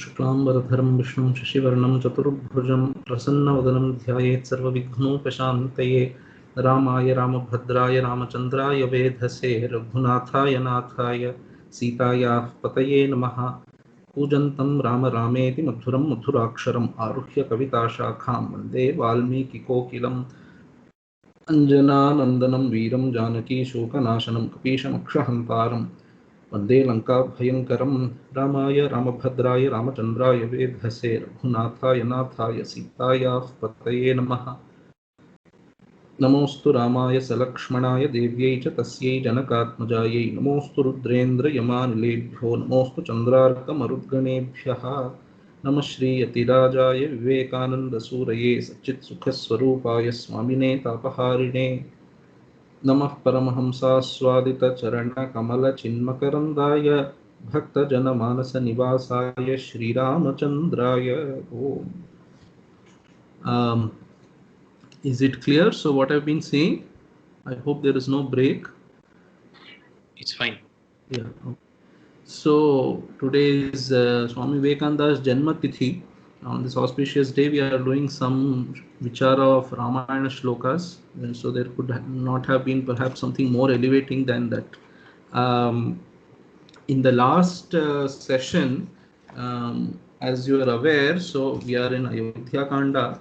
शुक्लांबरधरं विष्णुं शशिवर्णं चतुर्भुजं प्रसन्नवदनं ध्यायेत् सर्वविघ्नोपशान्तये। रामाय रामभद्राय रामचन्द्राय वेधसे रघुनाथाय नाथाय सीतायाः पतये नमः। कूजन्तं राम रामेति मधुरं मधुराक्षरम् आरुह्य कविताशाखां वन्दे वाल्मीकिकोकिलम्। अञ्जनानन्दनं वीरं जानकी शोकनाशनं कपीशमक्षहन्तारं वन्दे लङ्काभयङ्करं। रामाय रामभद्राय रामचन्द्राय वेधसे रघुनाथाय नाथाय सीतायाः पतये नमः। नमोऽस्तु रामाय सलक्ष्मणाय देव्यै च तस्यै जनकात्मजायै। नमोऽस्तु रुद्रेन्द्रयमानिलेभ्यो नमोऽस्तु चन्द्रार्कमरुद्गणेभ्यः। नमः श्रीयतिराजाय विवेकानन्दसूरये सच्चित्सुखस्वरूपाय स्वामिने तापहारिणे। नमः परमहंसास्वादितचरणकमलचिन्मकरन्दाय भक्तजनमानसनिवासाय श्रीरामचन्द्राय ओम्। Is it clear? So what I've been saying, I hope there is no break. It's fine. Yeah. So today is Swami Vivekananda's Janma Tithi. On this auspicious day, we are doing some vichara of Ramayana shlokas. So there could not have been perhaps something more elevating than that. In the last session, as you are aware, so we are in Ayodhya Kanda.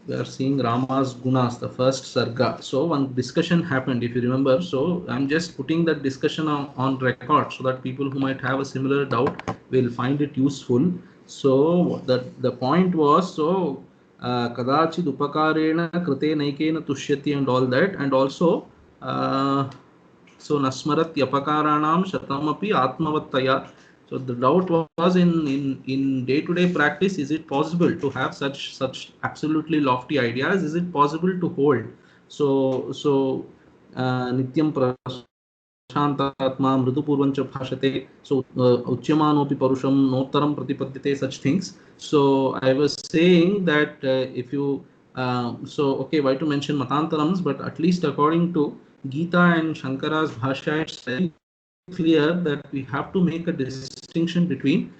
We are seeing Rama's gunas, the first sarga. So one discussion happened, if you remember. So I'm just putting that discussion on record so that people who might have a similar doubt will find it useful. So the point was, so kadachid upakarena krite naikena tushyati and all that, and also so nasmarat yapakaranam shatamapi atmavattaya. So the doubt was in day-to-day practice, is it possible to have such absolutely lofty ideas? Is it possible to hold? So nityam prashantatma mridupurvancha bhashate. So uchyamanopi parusham notaram pratipadyate, such things. So I was saying that if you so okay, why to mention matantarams, but at least according to Gita and Shankara's bhashya, it's very clear that we have to make a distinction between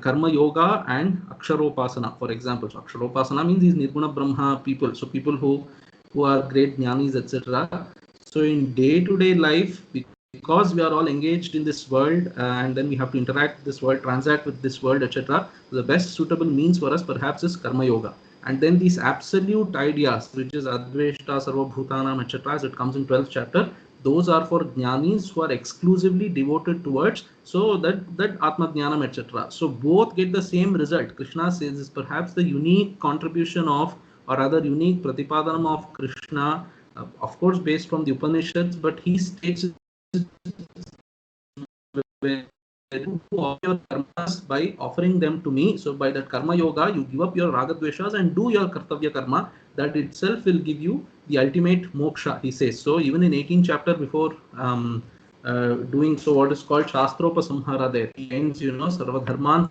karma yoga and aksharopasana, for example. So aksharopasana means these nirguna brahma people, so people who are great jnanis, etc. So in day-to-day life, because we are all engaged in this world and then we have to interact with this world, transact with this world, etc. So the best suitable means for us perhaps is karma yoga. And then these absolute ideas, which is adveshta, sarvabhutanam, etc., as it comes in 12th chapter, those are for jnanis who are exclusively devoted towards, so that atma jnanam, etc. So both get the same result. Krishna says is perhaps the unique contribution of, or rather unique pratipadanam of Krishna, of course based from the Upanishads, but he states do all your karmas by offering them to me. So by that karma yoga, you give up your ragadveshas and do your kartavya karma. That itself will give you the ultimate moksha, he says. So even in 18th chapter, before doing so what is called Shastropasamhara, there he ends, sarvadharman.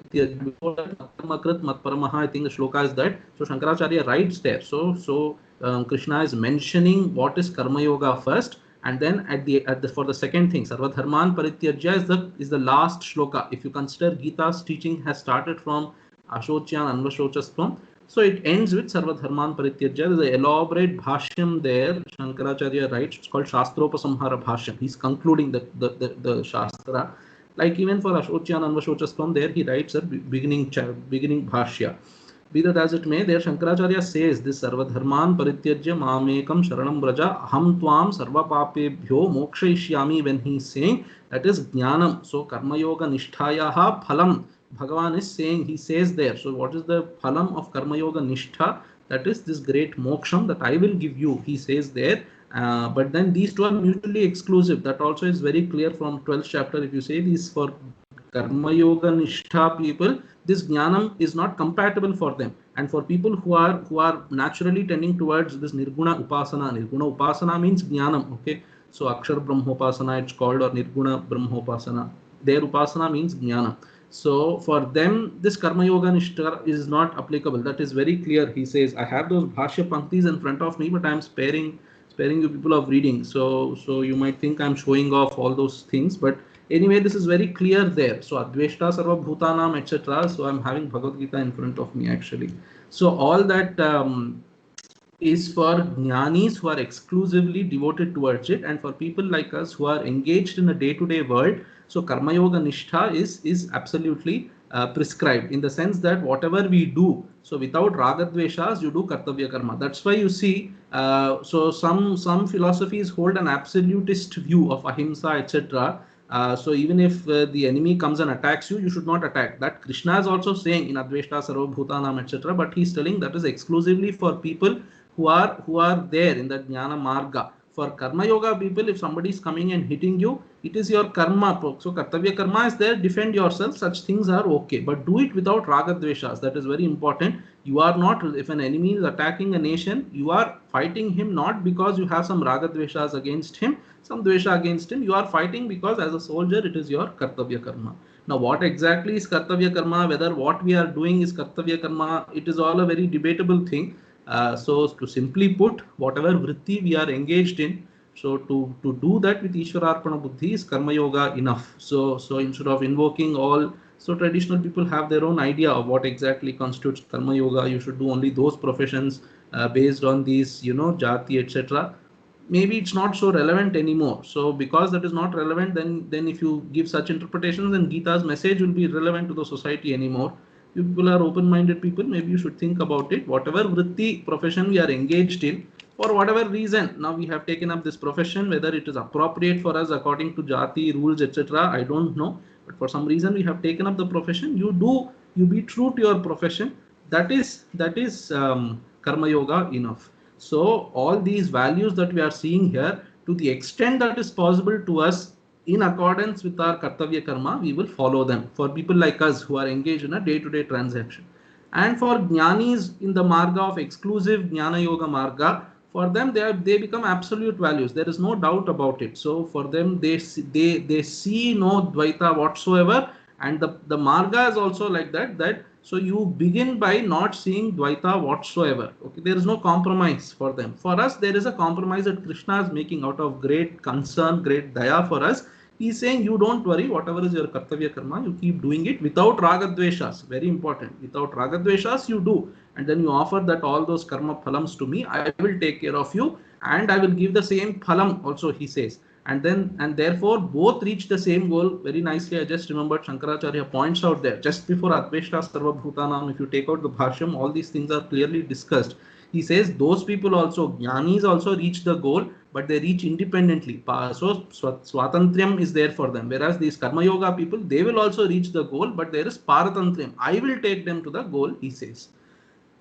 Before that, Matparamah, I think the shloka is that. So Shankaracharya writes there. So Krishna is mentioning what is karma yoga first, and then for the second thing, Sarvadharman Parityajya is the last shloka. If you consider Gita's teaching has started from Ashocyan Anvashochastvam, so it ends with Sarvadharman Parityajya. There is an elaborate bhashyam there. Shankaracharya writes. It's called Shastropasamhara bhashyam. He's concluding the Shastra. Like even for Ashocyan Anvashochastvam, there he writes a beginning bhashya. Be that as it may, there Shankaracharya says this Sarvadharman Parityajya Mamekam Sharanam Braja Aham Tvam Sarva Papebhyo Mokshayishyami, when he is saying that is Jnanam. So Karma Yoga Nishthayaha Phalam. Bhagavan is saying, he says there. So what is the phalam of Karma Yoga Nishtha? That is this great moksham that I will give you, he says there. But then these two are mutually exclusive. That also is very clear from 12th chapter. If you say this for Karma Yoga Nishtha people, this Jnanam is not compatible for them. And for people who are naturally tending towards this Nirguna Upasana means Jnanam. Okay, so Akshar Brahmopasana it's called, or Nirguna Brahmopasana. Their Upasana means Jnana. So for them, this Karma Yoga Nishtha is not applicable. That is very clear. He says, I have those Bhashya Panktis in front of me, but I am sparing you people of reading. So you might think I'm showing off all those things, but Anyway, this is very clear there. So Adveshta Sarva Bhutanam, etc. So I'm having Bhagavad Gita in front of me actually. So all that is for jnanis who are exclusively devoted towards it, and for people like us who are engaged in a day-to-day world. So karma yoga nishtha is absolutely prescribed, in the sense that whatever we do, so without ragadveshas, you do kartavya karma. That's why you see, so some philosophies hold an absolutist view of ahimsa, etc. So even if the enemy comes and attacks you, you should not attack. That Krishna is also saying in Adveshta Sarva Bhutanam, etc. But he's telling that is exclusively for people who are there in the jnana marga. For karma yoga people, if somebody is coming and hitting you, it is your karma. So kartavya karma is there, defend yourself, such things are okay, but do it without ragadveshas. That is very important. You are not, if an enemy is attacking a nation, you are fighting him not because you have some ragadveshas against him, some dvesha against him. You are fighting because as a soldier it is your kartavya karma. Now what exactly is kartavya karma, whether what we are doing is kartavya karma, it is all a very debatable thing. So to simply put, whatever vritti we are engaged in, so to do that with Ishwararpana Buddhi is Karma Yoga enough. So instead of invoking all, so traditional people have their own idea of what exactly constitutes Karma Yoga. You should do only those professions based on these, jati, etc. Maybe it's not so relevant anymore. So because that is not relevant, then if you give such interpretations, then Gita's message will be irrelevant to the society anymore. You people are open-minded people, maybe you should think about it. Whatever vritti profession we are engaged in, for whatever reason, now we have taken up this profession, whether it is appropriate for us according to jati, rules, etc. I don't know. But for some reason we have taken up the profession. You be true to your profession. That is karma yoga enough. So all these values that we are seeing here, to the extent that is possible to us, in accordance with our kartavya karma, we will follow them. For people like us who are engaged in a day-to-day transaction, and for jnanis in the marga of exclusive jnana yoga marga, for them they become absolute values. There is no doubt about it. So for them they see no dvaita whatsoever, and the marga is also like that. So you begin by not seeing dvaita whatsoever. Okay, there is no compromise for them. For us, there is a compromise that Krishna is making out of great concern, great daya for us. He's saying, you don't worry, whatever is your kartavya karma, you keep doing it without ragadveshas. Very important. Without ragadveshas, you do. And then you offer that all those karma phalams to me. I will take care of you, and I will give the same phalam also, he says. And therefore both reach the same goal. Very nicely, I just remembered Shankaracharya points out there, just before Adveshta Sarva Bhutanam, if you take out the Bhashyam, all these things are clearly discussed. He says those people also, jnanis also reach the goal, but they reach independently. So swatantriyam is there for them. Whereas these karma yoga people, they will also reach the goal, but there is paratantriyam. I will take them to the goal, he says.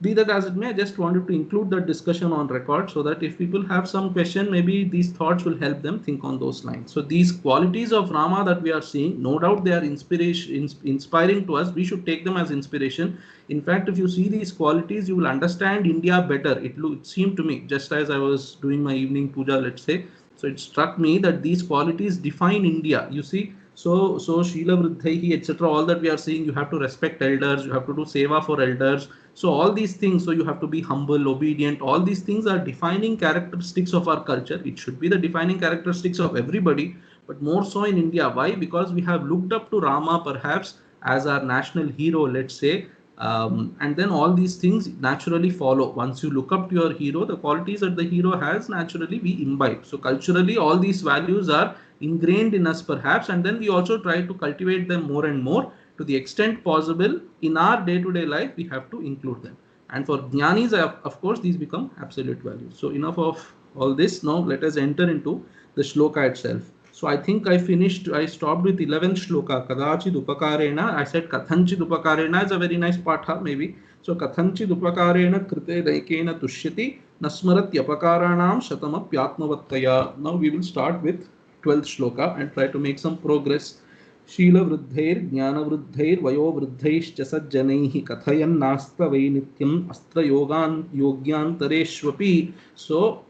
Be that as it may, I just wanted to include that discussion on record, so that if people have some question, maybe these thoughts will help them think on those lines. So these qualities of Rama that we are seeing, no doubt they are inspiring to us. We should take them as inspiration. In fact, if you see these qualities, you will understand India better. It seemed to me, just as I was doing my evening puja, let's say, so it struck me that these qualities define India. You see, so Shila Vruddhaihi, etc. All that we are seeing, you have to respect elders, you have to do seva for elders. So all these things, so you have to be humble, obedient. All these things are defining characteristics of our culture. It should be the defining characteristics of everybody, but more so in India. Why? Because we have looked up to Rama perhaps as our national hero, let's say. And then all these things naturally follow. Once you look up to your hero, the qualities that the hero has, naturally we imbibe. So culturally, all these values are ingrained in us perhaps, and then we also try to cultivate them more and more. To the extent possible in our day-to-day life, we have to include them. And for jnanis, of course, these become absolute values. So enough of all this. Now let us enter into the shloka itself. So I think I stopped with 11th shloka. Kadachid upakarena. I said kathanchid upakarena is a very nice patha maybe. So kathanchid upakarena krite daikena tushyati nasmaratyapakaranam shatamapyatmavattaya. Now we will start with 12th shloka and try to make some progress. शीलवृद्धैर् ज्ञानवृद्धैर् वयोवृद्धैश्च सज्जनैः कथयन्नास्तवै नित्यम् अस्त्रयोगान् योग्यान्तरेष्वपि. So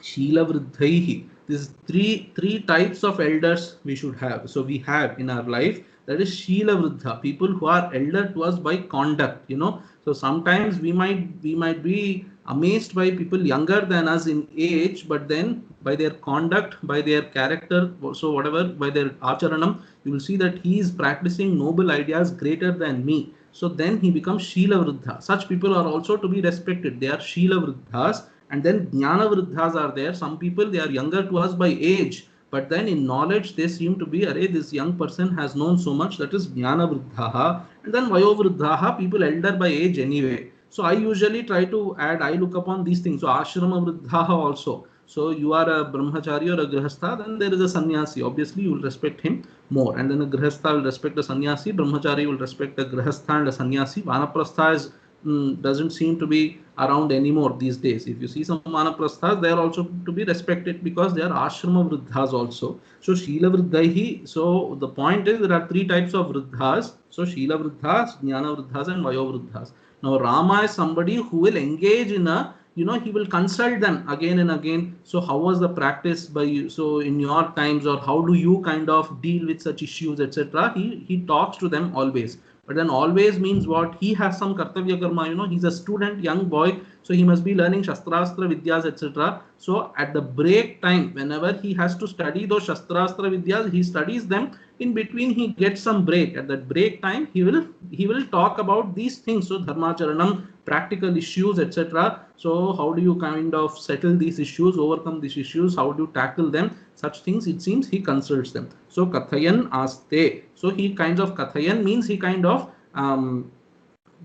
शीलवृद्धैः, these three types of elders we should have. So we have in our life that is Sheela Vruddha, people who are elder to us by conduct, you know. So sometimes we might be amazed by people younger than us in age, but then by their conduct, by their character, so whatever, by their acharanam, you will see that he is practicing noble ideas greater than me. So then he becomes Sheela Vruddha. Such people are also to be respected. They are Sheela Vruddhas. And then Jnana Vruddhas are there. Some people, they are younger to us by age, but then in knowledge they seem to be, array, this young person has known so much, that is Jnana Vruddhaha. And then Vayo Vruddhaha, people elder by age anyway. So I usually try to add, I look upon these things. So Ashrama Vruddhaha also. So you are a brahmachari or a grihastha, then there is a sannyasi. Obviously, you will respect him more. And then a grihastha will respect the sannyasi, brahmachari will respect the grihastha and the sannyasi. Vanaprastha is, doesn't seem to be around anymore these days. If you see some vanaprasthas, they are also to be respected because they are ashrama vruddhas also. So Sheela Vruddhaihi. So the point is there are three types of vruddhas. So Sheela Vruddhas, Jnana Vruddhas, and Vayo Vruddhas. Now Rama is somebody who will engage in a, you know, he will consult them again and again. So how was the practice by you? So in your times, or how do you kind of deal with such issues, etc. He talks to them always. But then always means what? He has some kartavya karma, you know, he's a student, young boy, so he must be learning Shastrastra Vidyas, etc. So at the break time, whenever he has to study those Shastrastra Vidyas, he studies them. In between, he gets some break. At that break time, he will talk about these things. So Dharmacharanam, practical issues, etc. So how do you kind of settle these issues, overcome these issues, how do you tackle them? Such things, it seems, he consults them. So Kathayan Aste. So he kinds of, Kathayan means he kind of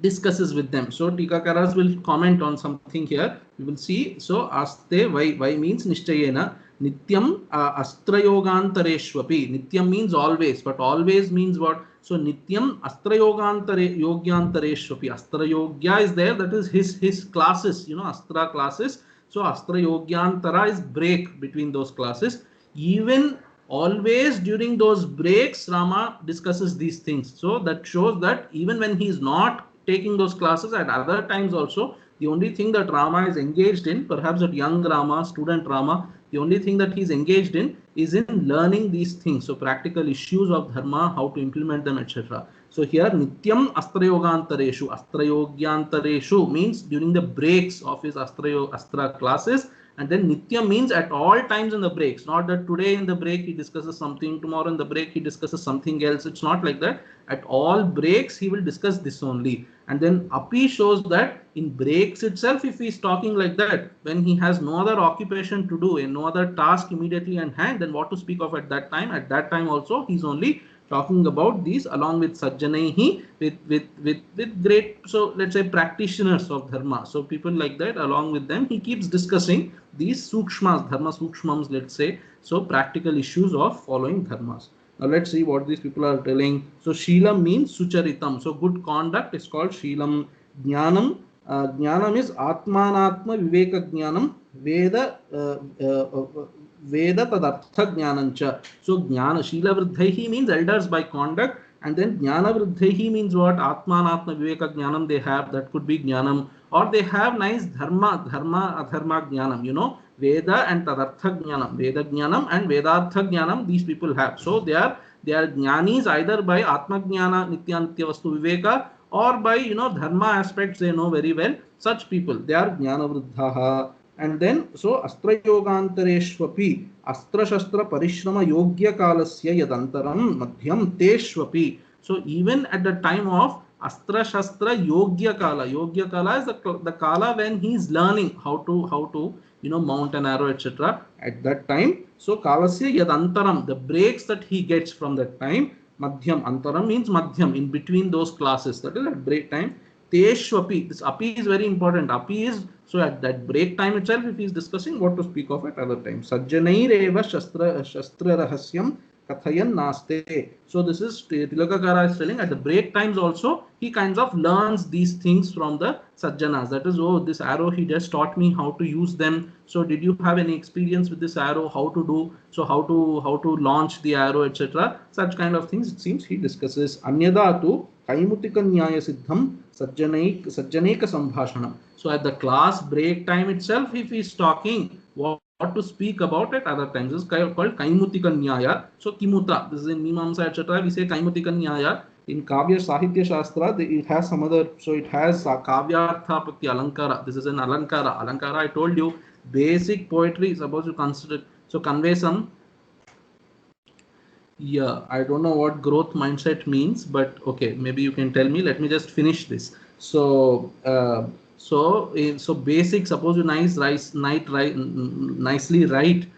discusses with them. So Tikakaras will comment on something here. We will see. So Aste, why means Nishchayena. Nityam astrayogantareshwapi. Nityam means always, but always means what? So Nityam astrayogyantareshwapi. Astra Yogya is there, that is his classes, you know, Astra classes. So Astra Yogyantara is break between those classes. Even always during those breaks, Rama discusses these things. So that shows that even when he is not taking those classes, at other times also, the only thing that Rama is engaged in, perhaps that young Rama, student Rama, the only thing that he is engaged in is in learning these things. So practical issues of dharma, how to implement them, etc. So here Nityam Astrayogantareshu. Astrayogyantareshu means during the breaks of his Astra classes. And then Nitya means at all times in the breaks. Not that today in the break he discusses something, tomorrow in the break he discusses something else. It's not like that. At all breaks he will discuss this only. And then Api shows that in breaks itself, if he is talking like that, when he has no other occupation to do and no other task immediately in hand, then what to speak of at that time? At that time also he's only talking about these along with Sajjanaihi, with great, so let's say practitioners of dharma. So people like that, along with them, he keeps discussing these sukshmas, dharma sukshmams, let's say. So practical issues of following dharmas. Now let's see what these people are telling. So Sheelam means Sucharitam. So good conduct is called Sheelam. Jnanam. Jnanam is Atmanatma Viveka Jnanam. Veda tadartha jnanancha. So Jnana Sheela Vruddhaihi means elders by conduct, and then Jnana Vruddhaihi means what? Atmanatma Viveka Jnanam they have, that could be Jnanam, or they have nice dharma adharma Jnanam, you know, Veda and tadartha Jnanam, Veda Jnanam and Vedartha Jnanam, these people have. So they are Jnanis either by Atma Jnana Nitya Nitya Vastu Viveka, or by, you know, dharma aspects they know very well. Such people, they are Jnana Vruddhaha. And then, so Astra Yogantareshwapi, Astra Shastra Parishrama Yogya Kalasya Yadantaram Madhyam Teshwapi. So even at the time of Astra Shastra Yogya Kala is the Kala when he is learning how to you know, mount an arrow, etc. At that time, so Kalasya Yadantaram, the breaks that he gets from that time, Madhyam, Antaram means Madhyam, in between those classes, that is at break time. Teshwapi, this Api is very important. Api is, so at that break time itself, if he is discussing what to speak of at other times. Sajjanaireva Shastra Rahasyam Kathayan Naste. So this is Tilakakara is telling at the break times also, he kinds of learns these things from the Sajjanas. That is, oh, this arrow he just taught me how to use them. So did you have any experience with this arrow? How to do? So how to launch the arrow, etc. Such kind of things it seems he discusses. Anyada tu Kaimutika Nyaya Siddham Sajjaneka Sambhashanam. So at the class break time itself, if he is talking, what to speak about at other times is called Kaimutika Nyaya. So Kimutra, this is in Mimamsa etc. We say Kaimutika Nyaya. In Kavya Sahitya Shastra, it has some other, so it has Kavyarthapati Alankara. This is an Alankara. Alankara, I told you, basic poetry is supposed to consider, so convey some, yeah, I don't know what growth mindset means, but okay, maybe you can tell me. Let me just finish this. So, so basic. Suppose you nicely write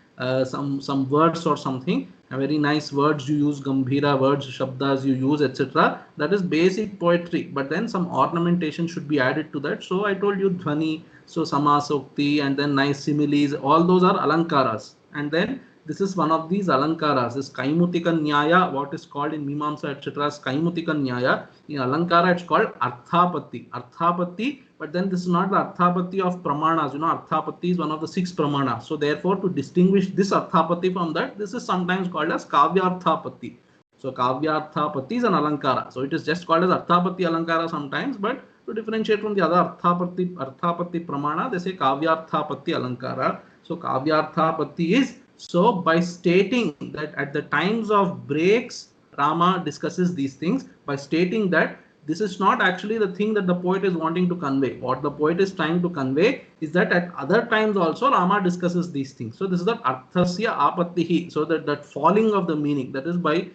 some words or something. A very nice words you use, gambhira words, shabdas you use, etc. That is basic poetry. But then some ornamentation should be added to that. So I told you dhvani, so samasokti, and then nice similes. All those are alankaras. And then this is one of these alankaras. This Kaimutika Nyaya, what is called in Mimamsa etc. as Kaimutika Nyaya. In Alankara, it's called Arthapatti. Arthapatti, but then this is not the Arthapatti of Pramanas. You know, Arthapatti is one of the 6 Pramanas. So therefore, to distinguish this Arthapatti from that, this is sometimes called as Kavyarthapatti. So Kavyarthapatti is an Alankara. So it is just called as Arthapatti Alankara sometimes, but to differentiate from the other Arthapatti Pramana, they say Kavyarthapatti Alankara. So Kavyarthapatti is, so by stating that at the times of breaks, Rama discusses these things, by stating that this is not actually the thing that the poet is wanting to convey. What the poet is trying to convey is that at other times also Rama discusses these things. So this is the Arthasya Apattihi, so that falling of the meaning, that is by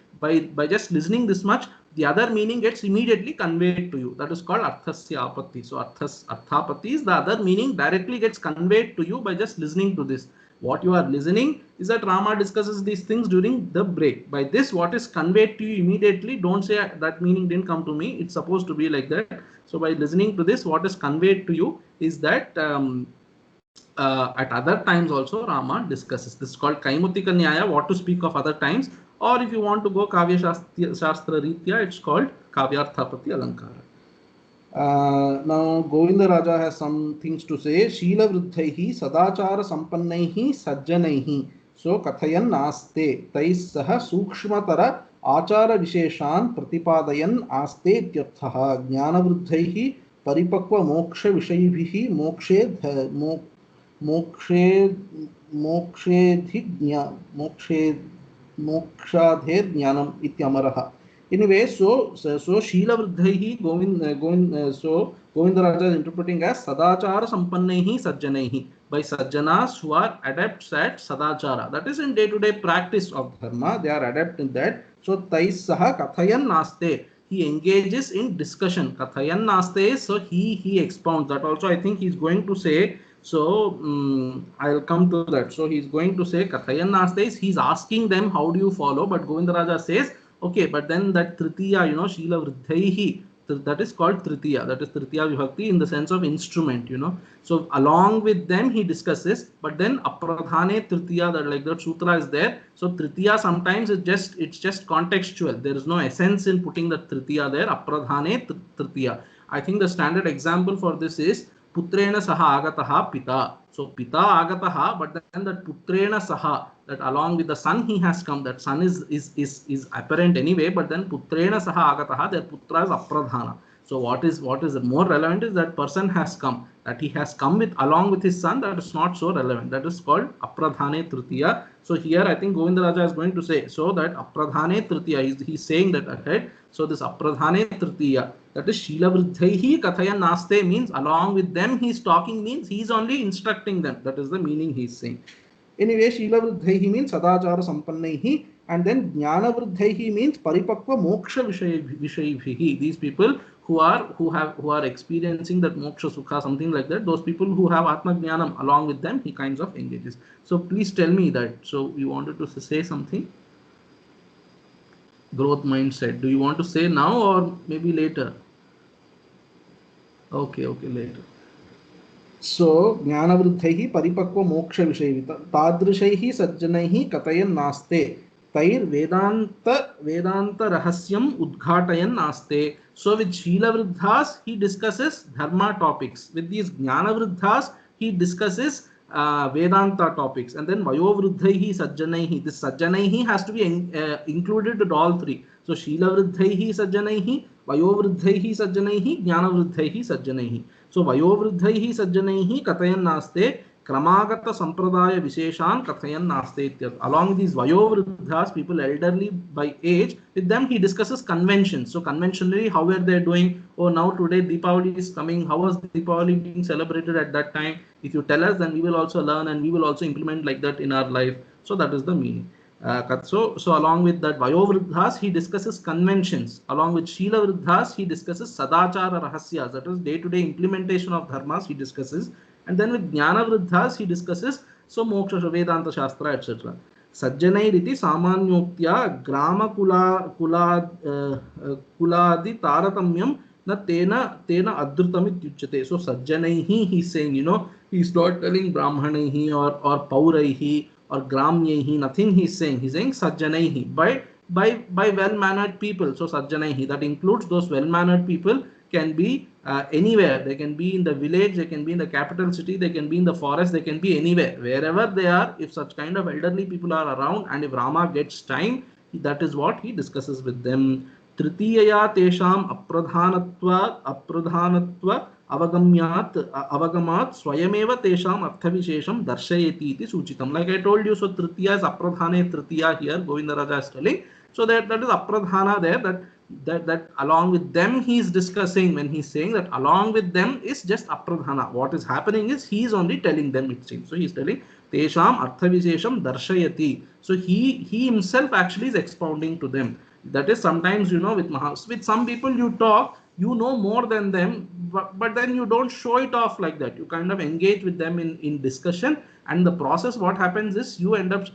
just listening this much, the other meaning gets immediately conveyed to you. That is called Arthasya Apatti. So Arthapatti is the other meaning directly gets conveyed to you by just listening to this. What you are listening is that Rama discusses these things during the break. By this, what is conveyed to you immediately, don't say that meaning didn't come to me. It's supposed to be like that. So by listening to this, what is conveyed to you is that at other times also Rama discusses. This is called Kaimutika Nyaya, what to speak of other times. Or if you want to go Kavya Shastra Ritya, it's called Kavyarthapatti Alankara. Now Govinda Raja has some things to say. Sheela Vruddhaihi Sadachara Sampannaihi Sajjanaihi. So Kathayan Aste Tais Saha Sukshmatara Achara Visheshan Pratipadayan Aste Tyarthaha Jnana Vruddhaihi Paripakva Moksha Vishayibhihi Mokshadher Jnanam Ityamaraha. Anyway, so Sheela Vruddhaihi Govinda Raja is interpreting as Sadachara Sampannaihi Sajjanaihi, by Sajjanas who are adepts at Sadachara. That is in day-to-day practice of Dharma, they are adept in that. So Tais Saha Kathayan Naste, he engages in discussion. Kathayan Naste is, so he expounds. That also I think he is going to say. So I'll come to that. So he is going to say Kathayan Naste is, he is asking them how do you follow, but Govinda Raja says, okay, but then that Tritiya, Sheela Vruddhaihi, that is called Tritiya. That is Tritiya Vibhakti in the sense of instrument, So along with them he discusses, but then Apradhane Tritiya, that like that sutra is there. So Tritiya sometimes it's just contextual. There is no essence in putting the Tritiya there. Apradhane Tritiya. I think the standard example for this is Putrena Saha Agataha Pita. So Pita Agataha, but then that Putrena Saha, that along with the son he has come, that son is apparent anyway, but then Putrena Saha Agataha, that Putra is Apradhana. So what is more relevant is that person has come, that he has come with along with his son, that is not so relevant. That is called Apradhane Tritiya. So here I think Govinda Raja is going to say, so that Apradhane Tritiya, he's saying that ahead. So this Apradhane Tritiya, that is Sheela Vruddhaihi Kathayan Naste, means along with them he is talking, means he is only instructing them. That is the meaning he is saying. Anyway, Sheela Vruddhaihi means Sadachara Sampannaihi, and then Jnana Vruddhaihi means Paripakva Moksha Vishayibhihi. These people who are experiencing that moksha sukha, something like that, those people who have Atma Jnanam, along with them he kinds of engages. So please tell me that. So you wanted to say something? Growth mindset. Do you want to say now or maybe later? Okay, later. So Jnana Vruddhaihi Paripakva Moksha Vishayivita Tadrishaihi Sajjanaihi Katayan Naste Tair Vedanta Rahasyam Udghatayan Naste. So with Sheela Vruddhas he discusses Dharma topics. With these Jnana Vruddhas he discusses Vedanta topics. And then Vayo Vruddhaihi Sajjanaihi. This Sajjanaihi has to be included with all three. So Sheela Vruddhaihi Sajjanaihi, Vayo Vruddhaihi Sajjanaihi, Jnana Vruddhaihi Sajjanaihi. So Vayo Vruddhaihi Sajjanaihi Katayan Naste kramagata sampradaya visheshan kathayan naste. Along with these vayovruddhas, people elderly by age, with them he discusses conventions. So conventionally, how were they doing? Oh, now today Deepavali is coming. How was Deepavali being celebrated at that time? If you tell us, then we will also learn and we will also implement like that in our life. So that is the meaning. So along with that Vayovruddhas, he discusses conventions. Along with Shila Vruddhas, he discusses Sadachara Rahasyas, that is day-to-day implementation of dharmas he discusses. And then with Jnana Vruddhas, he discusses so Moksha, Vedanta Shastra, etc. Sajjanairiti Samanyoptya Grama Kuladi Taratamyam na tena adrutamit yuchyate. So Sajjanaihi, he's saying, he's not telling Brahmanaihi or Pauraihi or Gramyaihi, nothing he's saying. He's saying Sajjanaihi, by well-mannered people. So Sajjanaihi, that includes those well-mannered people, can be anywhere. They can be in the village, they can be in the capital city, they can be in the forest, they can be anywhere. Wherever they are, if such kind of elderly people are around and if Rama gets time, that is what he discusses with them. Tritiyaya tesham apradhanatva avagamat swayameva tesham arthavishesham darshayati iti suchitam. Like I told you, so tritiya is apradhane tritiya here, Govindaraja is telling. So that is apradhana there, that along with them he is discussing. When he is saying that along with them is just apradhana, what is happening is he is only telling them, it seems. So he is telling tesham arthavishesham darshayati. So he himself actually is expounding to them. That is sometimes, with some people you talk, you know more than them, but then you don't show it off like that. You kind of engage with them in discussion, and the process, what happens is you end up,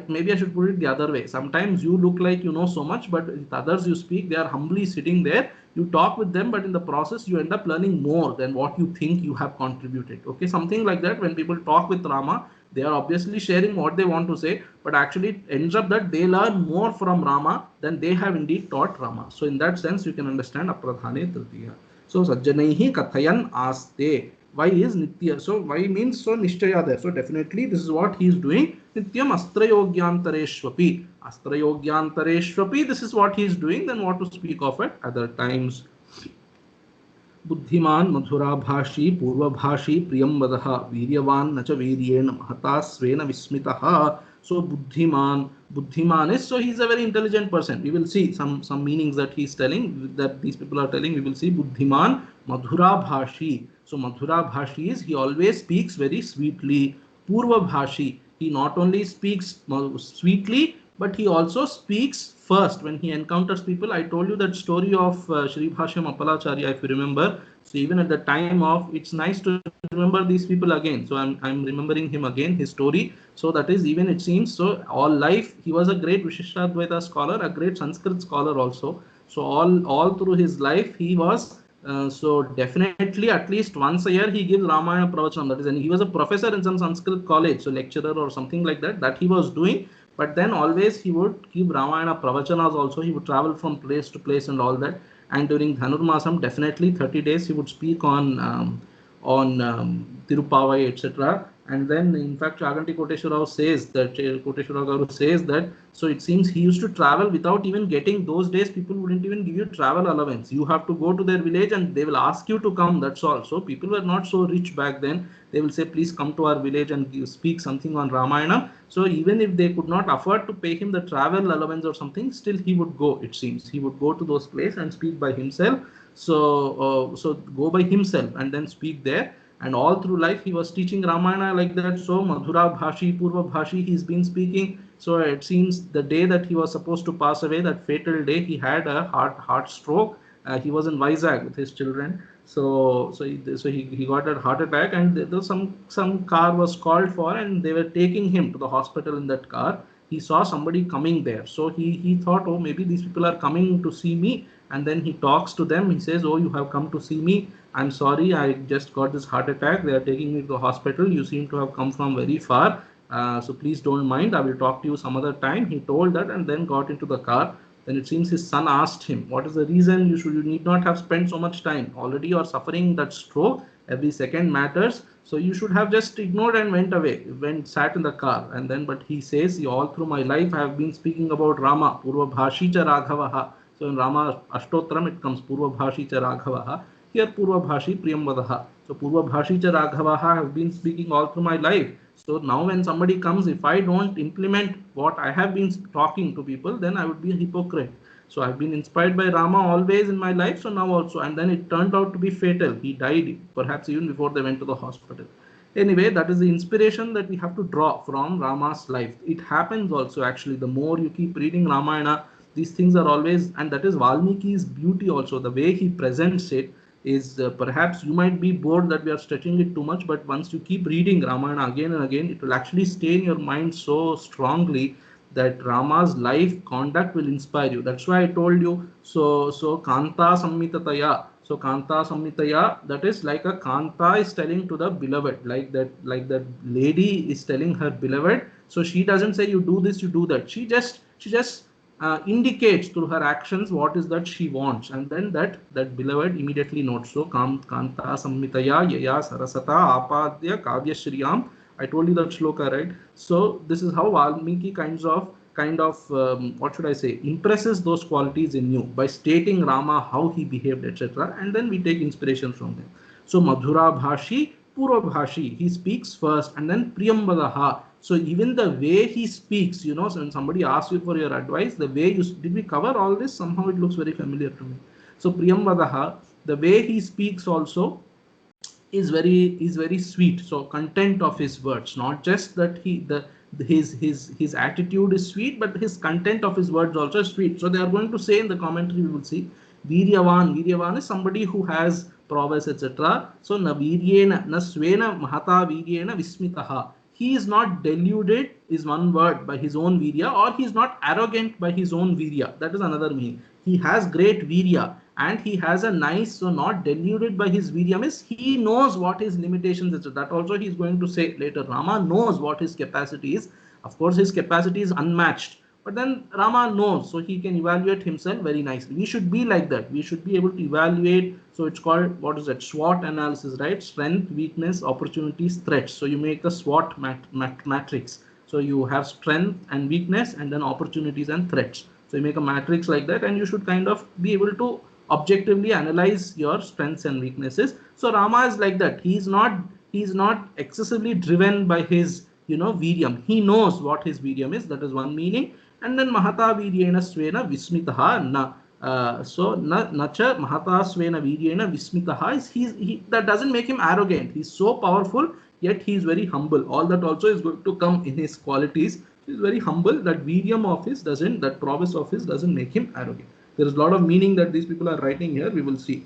maybe I should put it the other way. Sometimes you look like you know so much, but with others you speak, they are humbly sitting there, you talk with them, but in the process you end up learning more than what you think you have contributed. Okay, something like that. When people talk with Rama, they are obviously sharing what they want to say, but actually it ends up that they learn more from Rama than they have indeed taught Rama. So in that sense, you can understand apradhane tritiya. So sajjanaihi kathayan aste. Why is nitya? So why means so nishchaya there. So definitely this is what he is doing. Nityam astrayogyantareshvapi. Astrayogyantareshvapi, this is what he is doing. Then what to speak of at other times. बुद्धिमान मधुराभाषी पूर्वभाषी प्रियंवदः वीर्यवान न च वीर्येण महता स्वेन विस्मितः. So buddhiman is, so he is a very intelligent person. We will see some meanings that he is telling, that these people are telling. We will see buddhiman madhurabhashi. So madhurabhashi is, he always speaks very sweetly. Purvabhashi, he not only speaks sweetly, but he also speaks first when he encounters people. I told you that story of Sri Bhashyam Appalacharya, if you remember. So even at the time of, it's nice to remember these people again. So I'm remembering him again, his story. So that is, even it seems, so all life he was a great Vishishtadvaita scholar, a great Sanskrit scholar also. So all through his life he was so definitely at least once a year he gives Ramayana Pravachanam. That is, and he was a professor in some Sanskrit college, so lecturer or something like that he was doing. But then always he would give Ramayana Pravachanas also. He would travel from place to place and all that. And during Dhanurmasam, definitely 30 days he would speak on Tirupavai, etc. And then, in fact, Chaganti Koteshwara says that, so it seems he used to travel without even getting, those days people wouldn't even give you travel allowance. You have to go to their village and they will ask you to come, that's all. So people were not so rich back then. They will say, please come to our village and speak something on Ramayana. So even if they could not afford to pay him the travel allowance or something, still he would go, it seems. He would go to those places and speak by himself. So go by himself and then speak there. And all through life he was teaching Ramayana like that. So Madhura Bhashi, Purva Bhashi, he's been speaking. So it seems the day that he was supposed to pass away, that fatal day, he had a heart stroke. He was in Vizag with his children. So he got a heart attack, and there was some car was called for, and they were taking him to the hospital in that car. He saw somebody coming there. So he thought, oh, maybe these people are coming to see me. And then he talks to them. He says, oh, you have come to see me. I'm sorry, I just got this heart attack. They are taking me to the hospital. You seem to have come from very far. So please don't mind. I will talk to you some other time. He told that and then got into the car. Then it seems his son asked him, what is the reason you need not have spent so much time? Already you are suffering that stroke. Every second matters. So you should have just ignored and went away, sat in the car. And then, but he says, all through my life I have been speaking about Rama, Purva Bhashi cha Raghavaha. So in Rama Ashtotram it comes Purva Bhashi cha Raghavaha. Here Purva Bhashi Priyamvadaha. So So Purva Bhashi cha Raghavaha, I have been speaking all through my life. So now when somebody comes, if I don't implement what I have been talking to people, then I would be a hypocrite. So I've been inspired by Rama always in my life, so now also. And then it turned out to be fatal. He died perhaps even before they went to the hospital. Anyway, that is the inspiration that we have to draw from Rama's life. It happens also actually. The more you keep reading Ramayana, these things are always, and that is Valmiki's beauty also. The way he presents it is perhaps you might be bored that we are stretching it too much, but once you keep reading Ramayana again and again, it will actually stay in your mind so strongly that Rama's life conduct will inspire you. That's why I told you. So Kanta Sammitataya. So Kanta Sammitaya, that is like a Kanta is telling to the beloved, like that lady is telling her beloved. So she doesn't say you do this, you do that. She just indicates through her actions what is that she wants, and then that beloved immediately notes. So Kanta Sammitaya Yaya Sarasata Apadya Kavya Shriyam. I told you that shloka, right? So this is how Valmiki kind of what should I say, impresses those qualities in you by stating Rama, how he behaved, etc. And then we take inspiration from them. So Madhura Bhashi, Purva Bhashi, he speaks first, and then Priyambadaha. So even the way he speaks, so when somebody asks you for your advice, the way you did we cover all this? Somehow it looks very familiar to me. So Priyambadaha, the way he speaks also is very sweet. So content of his words, not just that his attitude is sweet, but his content of his words also is sweet. So they are going to say in the commentary, we will see Viryavan is somebody who has prowess, etc. So na viryena na swena mahata viryena vismitaha. He is not deluded, is one word, by his own virya, or he is not arrogant by his own virya. That is another meaning. He has great virya, and he has a nice, so not deluded by his virya means he knows what his limitations is. That also he is going to say later. Rama knows what his capacity is. Of course, his capacity is unmatched, but then Rama knows, so he can evaluate himself very nicely. We should be like that. We should be able to evaluate. So it's called, what is that, SWOT analysis, right? Strength, weakness, opportunities, threats. So you make the SWOT matrix. So you have strength and weakness, and then opportunities and threats. So you make a matrix like that, and you should kind of be able to objectively analyze your strengths and weaknesses. So Rama is like that. He is not excessively driven by his viryam. He knows what his viryam is. That is one meaning. And then Mahata Viryena Svena Vismitaha na. So Nacha Mahata Svena Viryena Vismitaha is that doesn't make him arrogant. He's so powerful, yet he is very humble. All that also is going to come in his qualities. He is very humble. That viryam of his doesn't, that prowess of his doesn't make him arrogant. There is a lot of meaning that these people are writing here. We will see.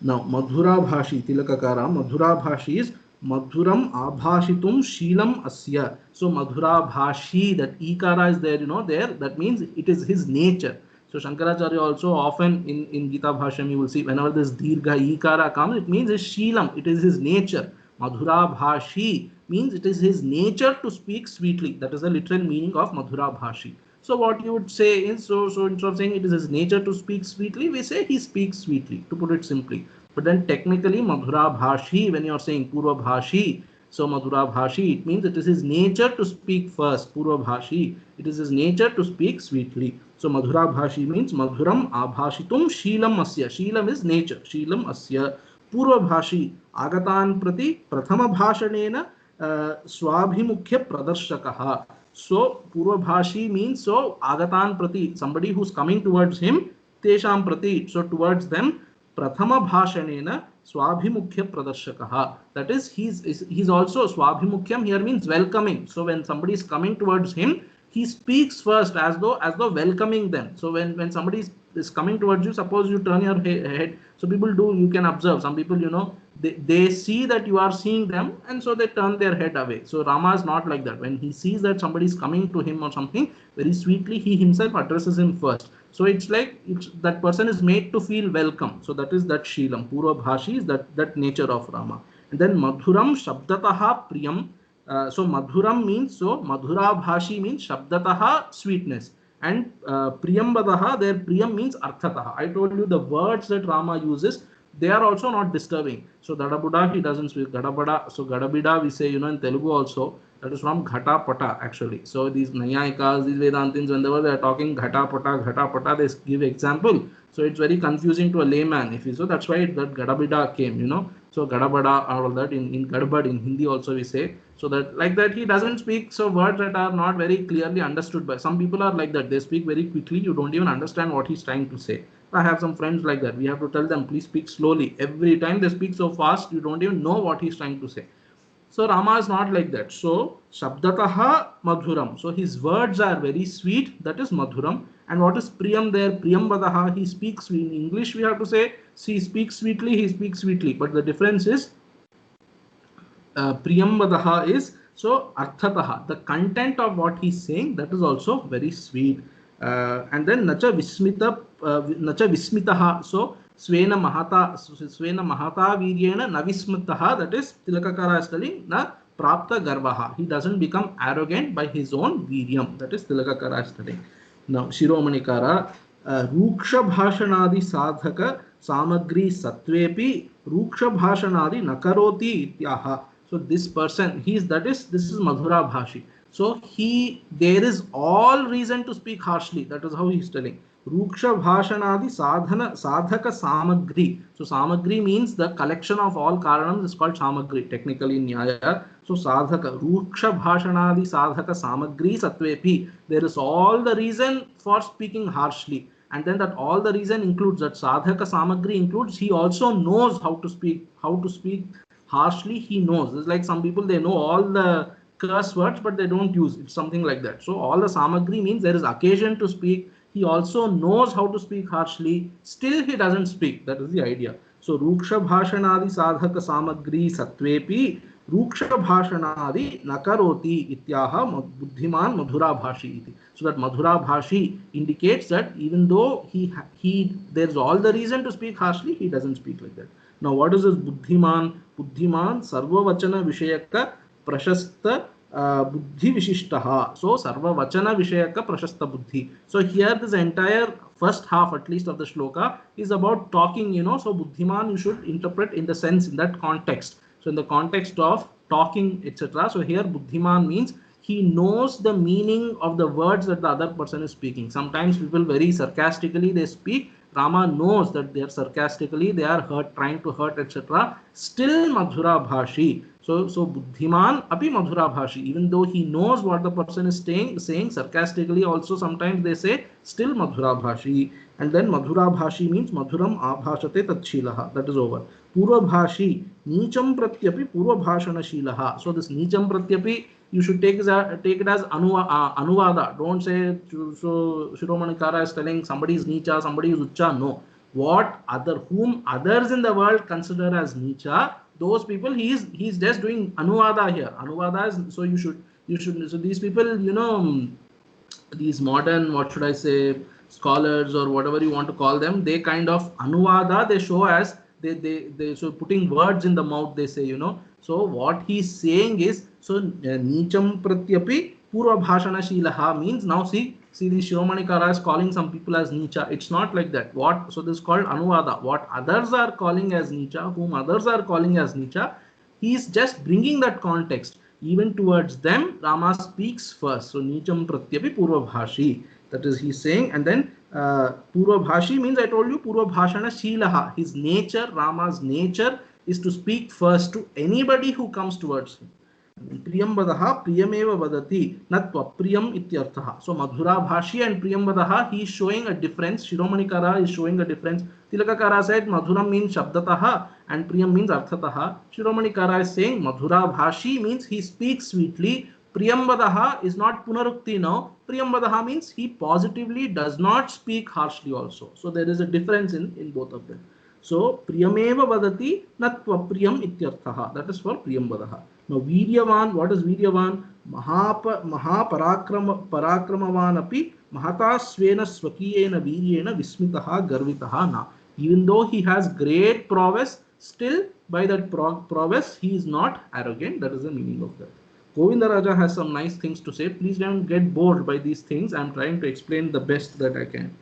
Now, Madhura Bhashi, Tilakakara, Madhura Bhashi is Madhuram Abhashitum Sheelam Asya. So Madhura Bhashi, that Ikara is there, there. That means it is his nature. So Shankaracharya also often in Gita Bhashyam, you will see whenever this Dirgha Ikara comes, it means his Sheelam, it is his nature. Madhura Bhashi means it is his nature to speak sweetly. That is the literal meaning of Madhura Bhashi. So what you would say is, so instead of saying it is his nature to speak sweetly, we say he speaks sweetly, to put it simply. But then technically Madhura Bhashi, when you are saying Purva Bhashi, so Madhura Bhashi, it means it is his nature to speak first. Purva Bhashi, it is his nature to speak sweetly. So Madhura Bhashi means Madhuram Abhashitum Sheelam Asya. Sheelam is nature. Sheelam Asya. Purva Bhashi Agatan Prati Prathama Bhashanena Swabhimukhya Pradarshakaha. So Purva Bhashi means, so Agatan Prati, somebody who's coming towards him, Tesham Prati, so towards them, Prathama Bhashanena Swabhimukhya Pradarshakaha. That is, he's also Swabhimukhyam here means welcoming. So when somebody is coming towards him, he speaks first as though welcoming them. So when somebody is coming towards you, suppose you turn your head. So people do, you can observe, some people, they see that you are seeing them, and so they turn their head away. So Rama is not like that. When he sees that somebody is coming to him or something, very sweetly he himself addresses him first. So it's like that person is made to feel welcome. So that is that Sheelam. Purva Bhashi is that nature of Rama. And then Madhuram Shabdataha Priyam. So Madhuram means, so Madhura Bhashi means Shabdataha, sweetness. And Priyambadaha, their Priyam means Arthataha. I told you the words that Rama uses, they are also not disturbing. So Gadabuda, he doesn't speak Gadabada. So Gadabida, we say, in Telugu also, that is from Ghata Pata actually. So these Nayayikas, these Vedantins, whenever they are talking Ghata Pata, they give example. So it's very confusing to a layman. If you so, that's why that Gadabida came, you know. So Gadabada, all that in Gadabad in Hindi also we say. So that like that he doesn't speak so words that are not very clearly understood by some people are like that. They speak very quickly. You don't even understand what he's trying to say. I have some friends like that. We have to tell them please speak slowly. Every time they speak so fast, you don't even know what he's trying to say. So Rama is not like that. So Shabdataha Madhuram. So his words are very sweet. That is Madhuram. And what is Priyam there? Priyam Vadaha. He speaks in English. We have to say he speaks sweetly. He speaks sweetly. But the difference is Priyam Vadaha is so Arthataha. The content of what he's saying that is also very sweet. And then Nacha Vismitaha. So Svena Mahata Viryena Navismitaha, that is Tilakakara is telling Na Prapta Garvaha. He doesn't become arrogant by his own Viryam. That is Tilakakara is telling. Now Shiromanikara Ruksha Bhashanadi Sadhaka Samagri Satvepi Ruksha Bhashanadi Nakaroti Ityaha. So this person, this is Madhura Bhashi. So there is all reason to speak harshly. That is how he is telling. Ruksha Bhashanadi Sadhaka Samagri. So Samagri means the collection of all karanams is called Samagri, technically in Nyaya. So Sadhaka, Ruksha Bhashanadi Sadhaka Samagri Satvepi. There is all the reason for speaking harshly. And then that all the reason includes that Sadhaka Samagri includes he also knows how to speak harshly. He knows. It's like some people, they know all the curse words but they don't use it, something like that. So all the Samagri means there is occasion to speak. He also knows how to speak harshly, still he doesn't speak. That is the idea. So Ruksha Bhashanadi Sadhaka Samagri Satvepi Ruksha Bhashanadi Nakaroti Ityaha Buddhiman Madhura Bhashi iti. So that Madhura Bhashi indicates that even though there's all the reason to speak harshly, he doesn't speak like that. Now what is this Buddhiman? Buddhiman Sarva Vachana Vishayaka Prashasta Buddhi Vishishtaha. So Sarva Vachana Vishayaka Prashasta Buddhi. So here this entire first half at least of the shloka is about talking, you know. So Buddhiman you should interpret in the sense, in that context. So in the context of talking, etc. So here Buddhiman means he knows the meaning of the words that the other person is speaking. Sometimes people very sarcastically they speak. Rama knows that they are sarcastically, they are trying to hurt, etc. Still Madhura Bhashi. So Buddhiman api Madhura Bhashi. Even though he knows what the person is saying sarcastically, also sometimes they say still Madhura Bhashi. And then Madhura Bhashi means Madhuram Abhashate Tatshilaha. That is over. Purva Bhashi Nicham Pratyapi Purva Bhashana Shilaha. So this Nicham Pratyapi you should take it as Anuvada. Don't say so Shiromanikara is telling somebody is Nicha, somebody is Ucha. No. Whom others in the world consider as Nicha, those people he's just doing Anuvada here. Anuvada is, so you should so these people, you know, these modern, what should I say, scholars or whatever you want to call them, they kind of Anuvada they show as they so putting words in the mouth, they say, you know. So what he's saying is, so Nicham Pratyapi Purva Bhashana Shilaha means, now see the Shiromanikara is calling some people as Nicha. It's not like that. So this is called Anuvada. What others are calling as Nicha, whom others are calling as Nicha, he is just bringing that context. Even towards them, Rama speaks first. So Nicham Pratyapi Purva Bhashi. That is he's saying. And then Purva Bhashi means, I told you, Purva Bhashana Shilaha. His nature, Rama's nature is to speak first to anybody who comes towards him. Priyam Vadaha Priyameva Vadati Natva Priyam Ityarthaha. So Madhura Bhashi and Priyam Vadaha, he is showing a difference. Shiromanikara is showing a difference. Tilakakara said Madhuram means Shabdataha and Priyam means Arthataha. Shiromanikara is saying Madhura Bhashi means he speaks sweetly. Priyam Vadaha is not Punarukti now. Priyam Vadaha means he positively does not speak harshly also. So there is a difference in both of them. So Priyameva Vadati Natva Priyam Ityarthaha. That is for Priyam Vadaha. Now Viryavan, what is Viryavan? Parakramavan api Mahata Svena Swakiyena Viryena Vismitaha Garvitaha na. Even though he has great prowess, still by that prowess he is not arrogant. That is the meaning of that. Govindaraja has some nice things to say. Please don't get bored by these things. I am trying to explain the best that I can.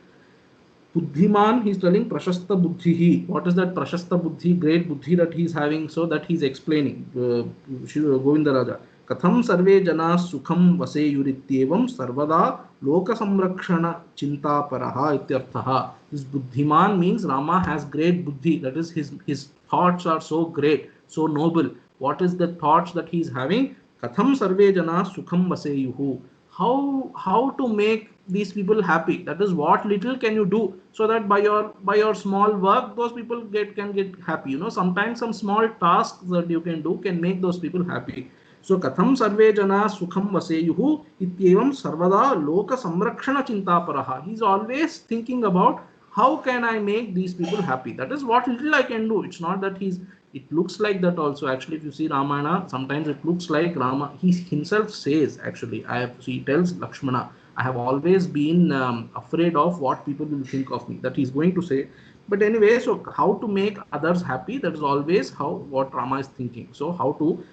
Buddhiman, he is telling Prashasta Buddhihi. What is that Prashasta Buddhi, great Buddhi that he is having? So that he is explaining, Govindaraja. कथम सर्वे जना सुखम वसेयुरित्येवं सर्वदा लोक संरक्षण चिंतापरः इत्यर्थः. This buddhiman means Rama has great buddhi, that is his thoughts are so great, so noble. What is the thoughts that he is having? Katham sarve jana sukham vaseyuhu. How to make these people happy, that is what little can you do, so that by your small work those people can get happy. You know, sometimes some small tasks that you can do can make those people happy. So katham sarve jana sukham vaseyuhu ityevam sarvada loka samrakshana chintaparaha. He is always thinking about how can I make these people happy. That is what little I can do. It's not that it looks like that also. Actually, if you see Ramayana, sometimes it looks like Rama, he himself says, actually, he tells Lakshmana, I have always been afraid of what people will think of me, that he's going to say. But anyway, so how to make others happy, that is always what Rama is thinking. So how to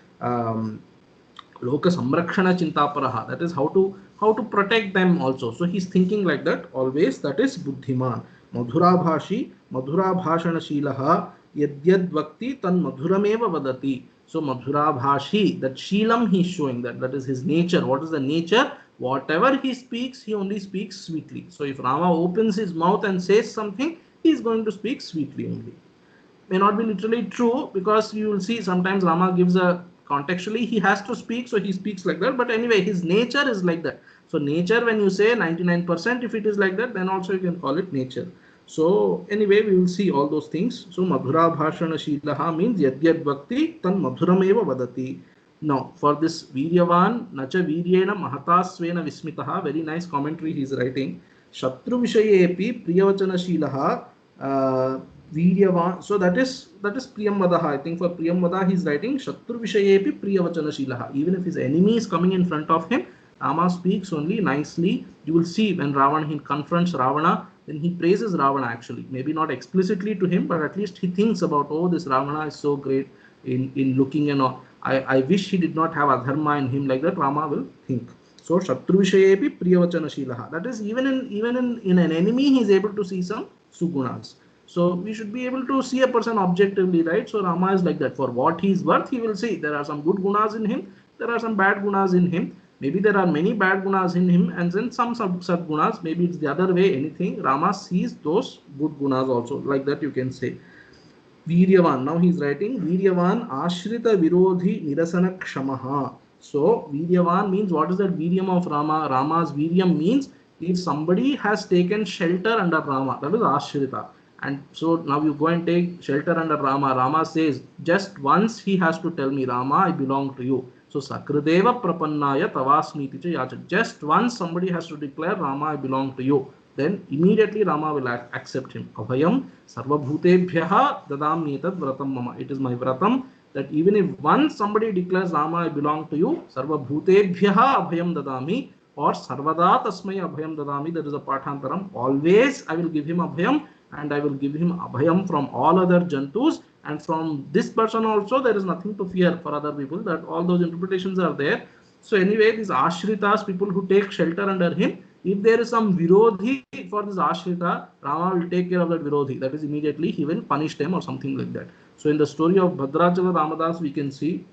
Loka Samrakshana Chintaparaha, that is how to protect them also. So he's thinking like that always. That is Buddhiman. Madhura Bhashi, Madhura Bhashana Shilaha, Yadyad Vakti Tan Madhurameva Vadati. So Madhura Bhashi, that Shilam he's showing, that is his nature. What is the nature? Whatever he speaks, he only speaks sweetly. So if Rama opens his mouth and says something, he is going to speak sweetly only. May not be literally true, because you will see sometimes Rama gives a contextually he has to speak, so he speaks like that. But anyway, his nature is like that. So nature, when you say 99%, if it is like that, then also you can call it nature. So anyway, we will see all those things. So Madhura Bhashana Shilaha means Yadyad Bhakti Tan Madhurameva Vadati. Now for this Viryavan Nacha Viryena Mahatasvena Vismitaha, very nice commentary he is writing. Shatru Vishayepi Priyavachana Shilaha Viryavan. So that is Priyamvadaha. I think for Priyamvada he is writing Shatru Vishayepi Priyavachana Shilaha. Even if his enemy is coming in front of him, Rama speaks only nicely. You will see when Ravana, he confronts Ravana, then he praises Ravana actually. Maybe not explicitly to him, but at least he thinks about, oh, this Ravana is so great in looking and all. I wish he did not have adharma in him, like that Rama will think. So Shatru Vishayepi Priyavachana Shilaha. That is even in an enemy he is able to see some sugunas. So we should be able to see a person objectively, right? So Rama is like that. For what he is worth, he will see there are some good gunas in him, there are some bad gunas in him. Maybe there are many bad gunas in him and then some gunas. Maybe it's the other way, anything. Rama sees those good gunas also, like that you can say. Viryavan, now he is writing Viryavan Ashrita Virodhi Nirasana Kshamaha. So Viryavan means, what is that Viryam of Rama? Rama's Viryam means if somebody has taken shelter under Rama, that is Ashrita. And so now you go and take shelter under Rama. Rama says, just once he has to tell me, Rama, I belong to you. So Sakradeva Prapannaya Tavasmiti Yacha. Just once somebody has to declare, Rama, I belong to you, then immediately Rama will accept him. Abhayam Sarvabhutebhyaha Dadamnetad Vratam Mama. It is my vratam that even if once somebody declares, Rama, I belong to you, Sarvabhutebhyaha Abhayam Dadami, or Sarvada Tasmai Abhayam Dadami, that is a Pathantaram. Always I will give him Abhayam, and I will give him Abhayam from all other Jantus. And from this person also, there is nothing to fear for other people. That all those interpretations are there. So anyway, these Ashritas, people who take shelter under him, if there is some Virodhi for this Ashrita, Rama will take care of that Virodhi. That is, immediately he will punish them or something like that. So in the story of Bhadrachala Ramadas, we can see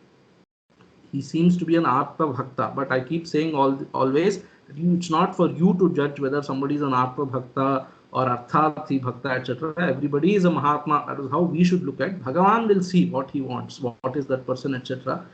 he seems to be an Artha Bhakta. But I keep saying always, it's not for you to judge whether somebody is an Artha Bhakta or Arthathi Bhakta, etc. Everybody is a Mahatma. That is how we should look at. Bhagavan will see what he wants, what is that person, etc.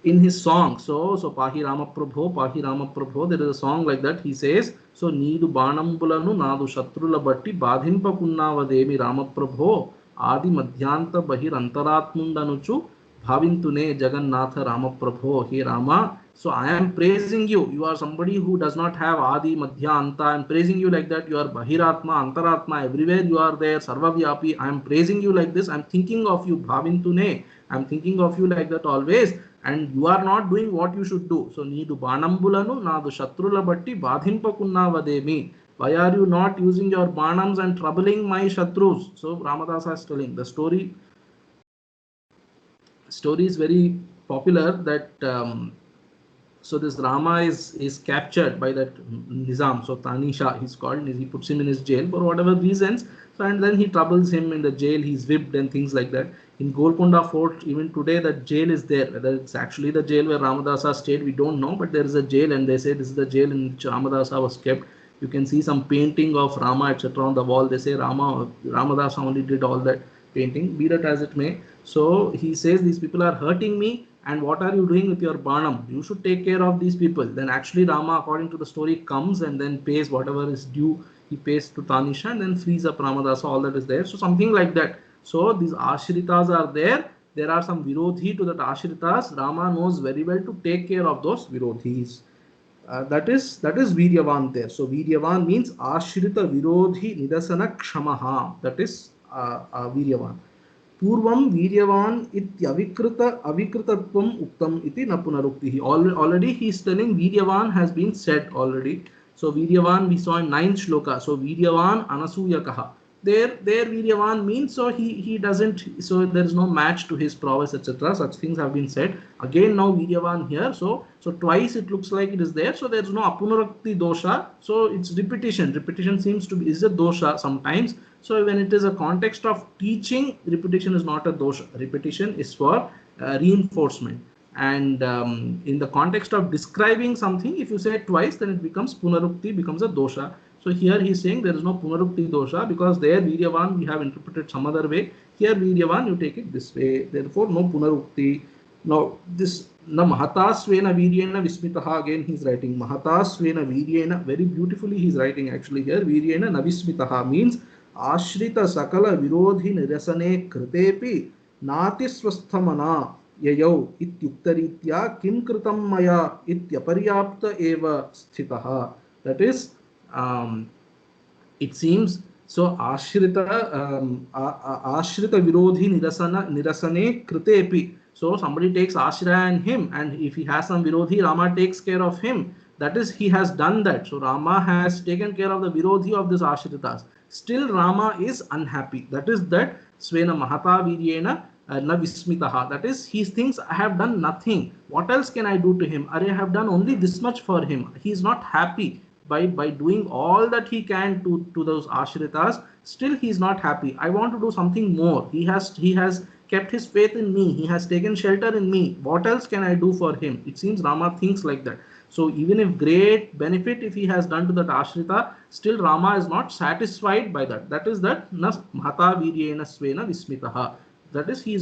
In his song, so Pahi Rama Prabho, there is a song like that. He says, so Needu Banambulanu Nadu Shatrula Batti Badhimpa Kunnavademi Rama Prabho Adi Madhyanta Bahir Antaratmundanuchu Bhavintune Jagannatha Rama Prabho. He Rama, so I am praising you. You are somebody who does not have Adi, Madhya, Anta. I am praising you like that. You are Bahiratma, Antaratma, everywhere you are there, Sarvavyapi. I am praising you like this. I am thinking of you, Bhavintune. I am thinking of you like that always. And you are not doing what you should do. So, Needu Banambulanu, Nadu Shatrula Batti, Badhimpa Kunnavademi. Why are you not using your Banams and troubling my Shatrus? So, Ramadasa is telling the story is very popular that so this Rama is captured by that Nizam. So Tanisha, he's called, he puts him in his jail for whatever reasons. So, and then he troubles him in the jail, he's whipped and things like that. In Golconda Fort, even today, that jail is there. Whether it's actually the jail where Ramadasa stayed, we don't know, but there is a jail, and they say this is the jail in which Ramadasa was kept. You can see some painting of Rama, etc. on the wall. They say Ramadasa only did all that painting, be that as it may. So he says these people are hurting me, and what are you doing with your Banam? You should take care of these people. Then actually Rama, according to the story, comes and then pays whatever is due. He pays to Tanisha and then frees up Ramadasa, all that is there. So something like that. So these Ashritas are there. There are some Virodhi to that Ashritas. Rama knows very well to take care of those Virodhis. That is Viryavan there. So Viryavan means Ashrita Virodhi Nidasana Kshamaha. That is Viryavan. Purvam Viryavan ityavikrita avikritatvam uktam iti na punaruktihi. Already he is telling Viryavan has been said already. So Viryavan we saw in 9th shloka. So Viryavan anasuyakaha. There Viryavan means so he doesn't, so there is no match to his prowess, etc. Such things have been said. Again now Viryavan here. So twice it looks like it is there. So there is no apunarakti dosha. So it's repetition. Repetition seems to be is a dosha sometimes. So when it is a context of teaching, repetition is not a dosha. Repetition is for reinforcement. And in the context of describing something, if you say it twice, then it becomes punarukti, becomes a dosha. So here he is saying there is no punarukti dosha because there Viryavan we have interpreted some other way. Here Viryavan you take it this way. Therefore no punarukti. Now this na mahatasvena viryena vismitaha, again he is writing mahatasvena viryena, very beautifully he is writing actually here. Viryena na vismitaha means Ashrita sakala virodhi nirasane kritepi nati swasthamana yayau ityuktaritya kim kritam maya ityaparyapta eva sthitaha. That is, it seems so Ashrita virodhi nirasane kritepi. So somebody takes Ashraya in him, and if he has some virodhi, Rama takes care of him. That is, he has done that. So Rama has taken care of the virodhi of this Ashritas. Still Rama is unhappy. That is that Svena Mahata Viryena na Vismitaha. That is, he thinks I have done nothing. What else can I do to him? I have done only this much for him. He is not happy by doing all that he can to those Ashritas. Still he is not happy. I want to do something more. He has kept his faith in me. He has taken shelter in me. What else can I do for him? It seems Rama thinks like that. So even if great benefit if he has done to that Ashrita, still Rama is not satisfied by that. That is that na mahata viryena svena vismitaha. That is, he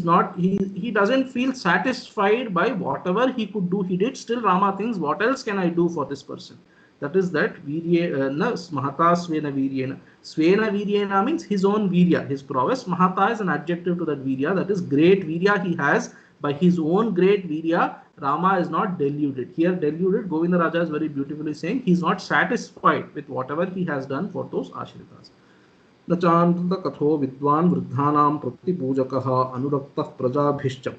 doesn't feel satisfied by whatever he could do. He did. Still Rama thinks, what else can I do for this person? That is that na mahata svena viryena. Svena viryena means his own virya, his prowess. Mahata is an adjective to that virya. That is great virya he has by his own great virya. Rama is not deluded. Here deluded, Govinda Raja is very beautifully saying he is not satisfied with whatever he has done for those Ashritas. Nachandra katho vidwan vruddhanam pratipujakaha anurakta prajabhishcha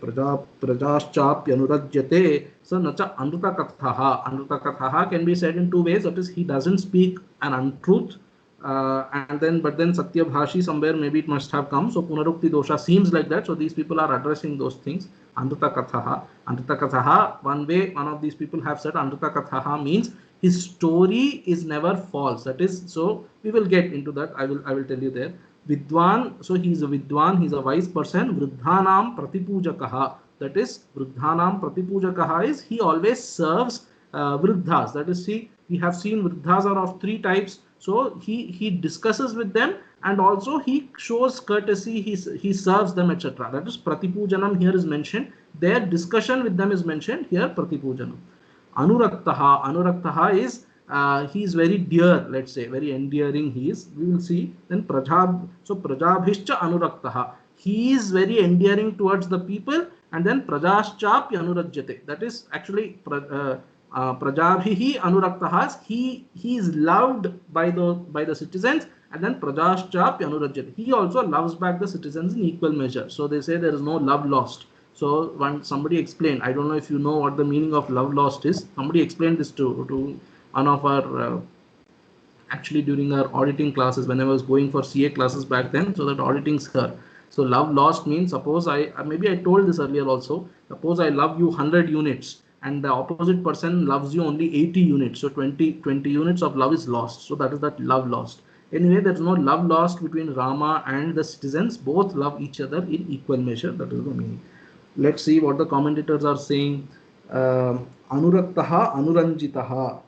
prajaschapya anurajyate. So nacha anruta kathaha. Anruta kathaha can be said in two ways. That is, he doesn't speak an untruth. But then Satya Bhashi, somewhere maybe it must have come. So Punarukti dosha seems like that. So these people are addressing those things. Andrita Kathaha. Andrita Kathaha, one of these people have said Andrita Kathaha means his story is never false. That is, so we will get into that. I will tell you there. Vidwan, so he is a Vidwan, he is a wise person. Vruddhanam Pratipujakaha. That is, Vruddhanam Pratipujakaha is he always serves Vruddhas. That is, see, we have seen Vruddhas are of three types. So he discusses with them and also he shows courtesy, he serves them, etc. That is Pratipujanam here is mentioned. Their discussion with them is mentioned here, Pratipujanam. Anuraktaha is he is very dear, let's say, very endearing he is. We will see. Then so Prajabhishcha Anuraktaha. He is very endearing towards the people, and then Prajaschapya Anurajyate. That is actually Prajabhihi Anuraktaha, he is loved by the citizens, and then Prajaschapya Anurajyate. He also loves back the citizens in equal measure. So they say there is no love lost. So somebody explained, I don't know if you know what the meaning of love lost is. Somebody explained this to one of our actually during our auditing classes when I was going for CA classes back then. So that auditing sir. So love lost means, suppose maybe I told this earlier also. Suppose I love you 100 units. And the opposite person loves you only 80 units. So 20 units of love is lost. So that is that love lost. Anyway, there's no love lost between Rama and the citizens. Both love each other in equal measure. That is the meaning. Let's see what the commentators are saying. Anuraktaha anuranjitaha.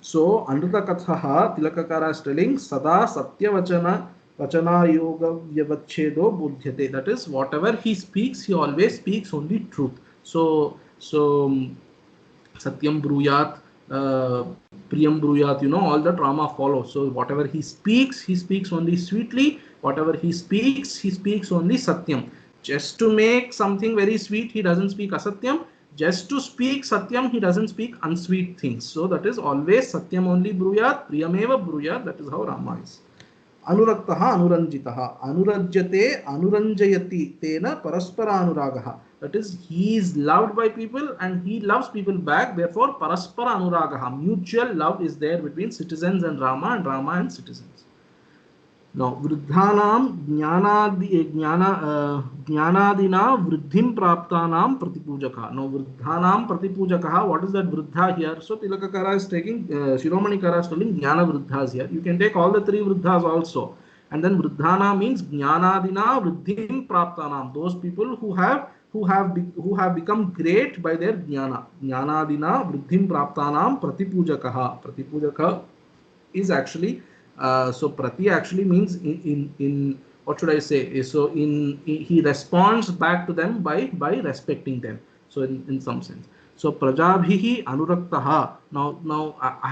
So Anrutakathaha Tilakakara is telling Sada Satyavachana Vachana Yoga Vyavachedo Buddhyate. That is, whatever he speaks, he always speaks only truth. So Satyam Bruyat, Priyam Bruyat, all the drama follows. So whatever he speaks only sweetly. Whatever he speaks only Satyam. Just to make something very sweet, he doesn't speak Asatyam. Just to speak Satyam, he doesn't speak unsweet things. So that is always Satyam only Bruyat, Priyameva Bruyat. That is how Rama is. Anuraktaha anuranjitaha. Anurajyate anuranjayati tena paraspara anuragaha. That is, he is loved by people and he loves people back. Therefore, paraspara anuragaha. Mutual love is there between citizens and Rama and citizens. Now, vruddhanam jnanadina vruddhim praptanam pratipujaka. Now, vruddhanam pratipujaka. What is that vruddha here? So, Tilakakara is taking, Shiromani Kara is telling jnana vruddhas here. You can take all the three vruddhas also. And then vruddhana means jnanadina vruddhim praptanam. Those people who have become great by their jnana. Jnanadina vruddhim praptanam pratipujaka. Pratipujaka is actually so prati actually means in what should I say? So he responds back to them by respecting them. So in some sense. So prajabhihi anuraktaha. Now I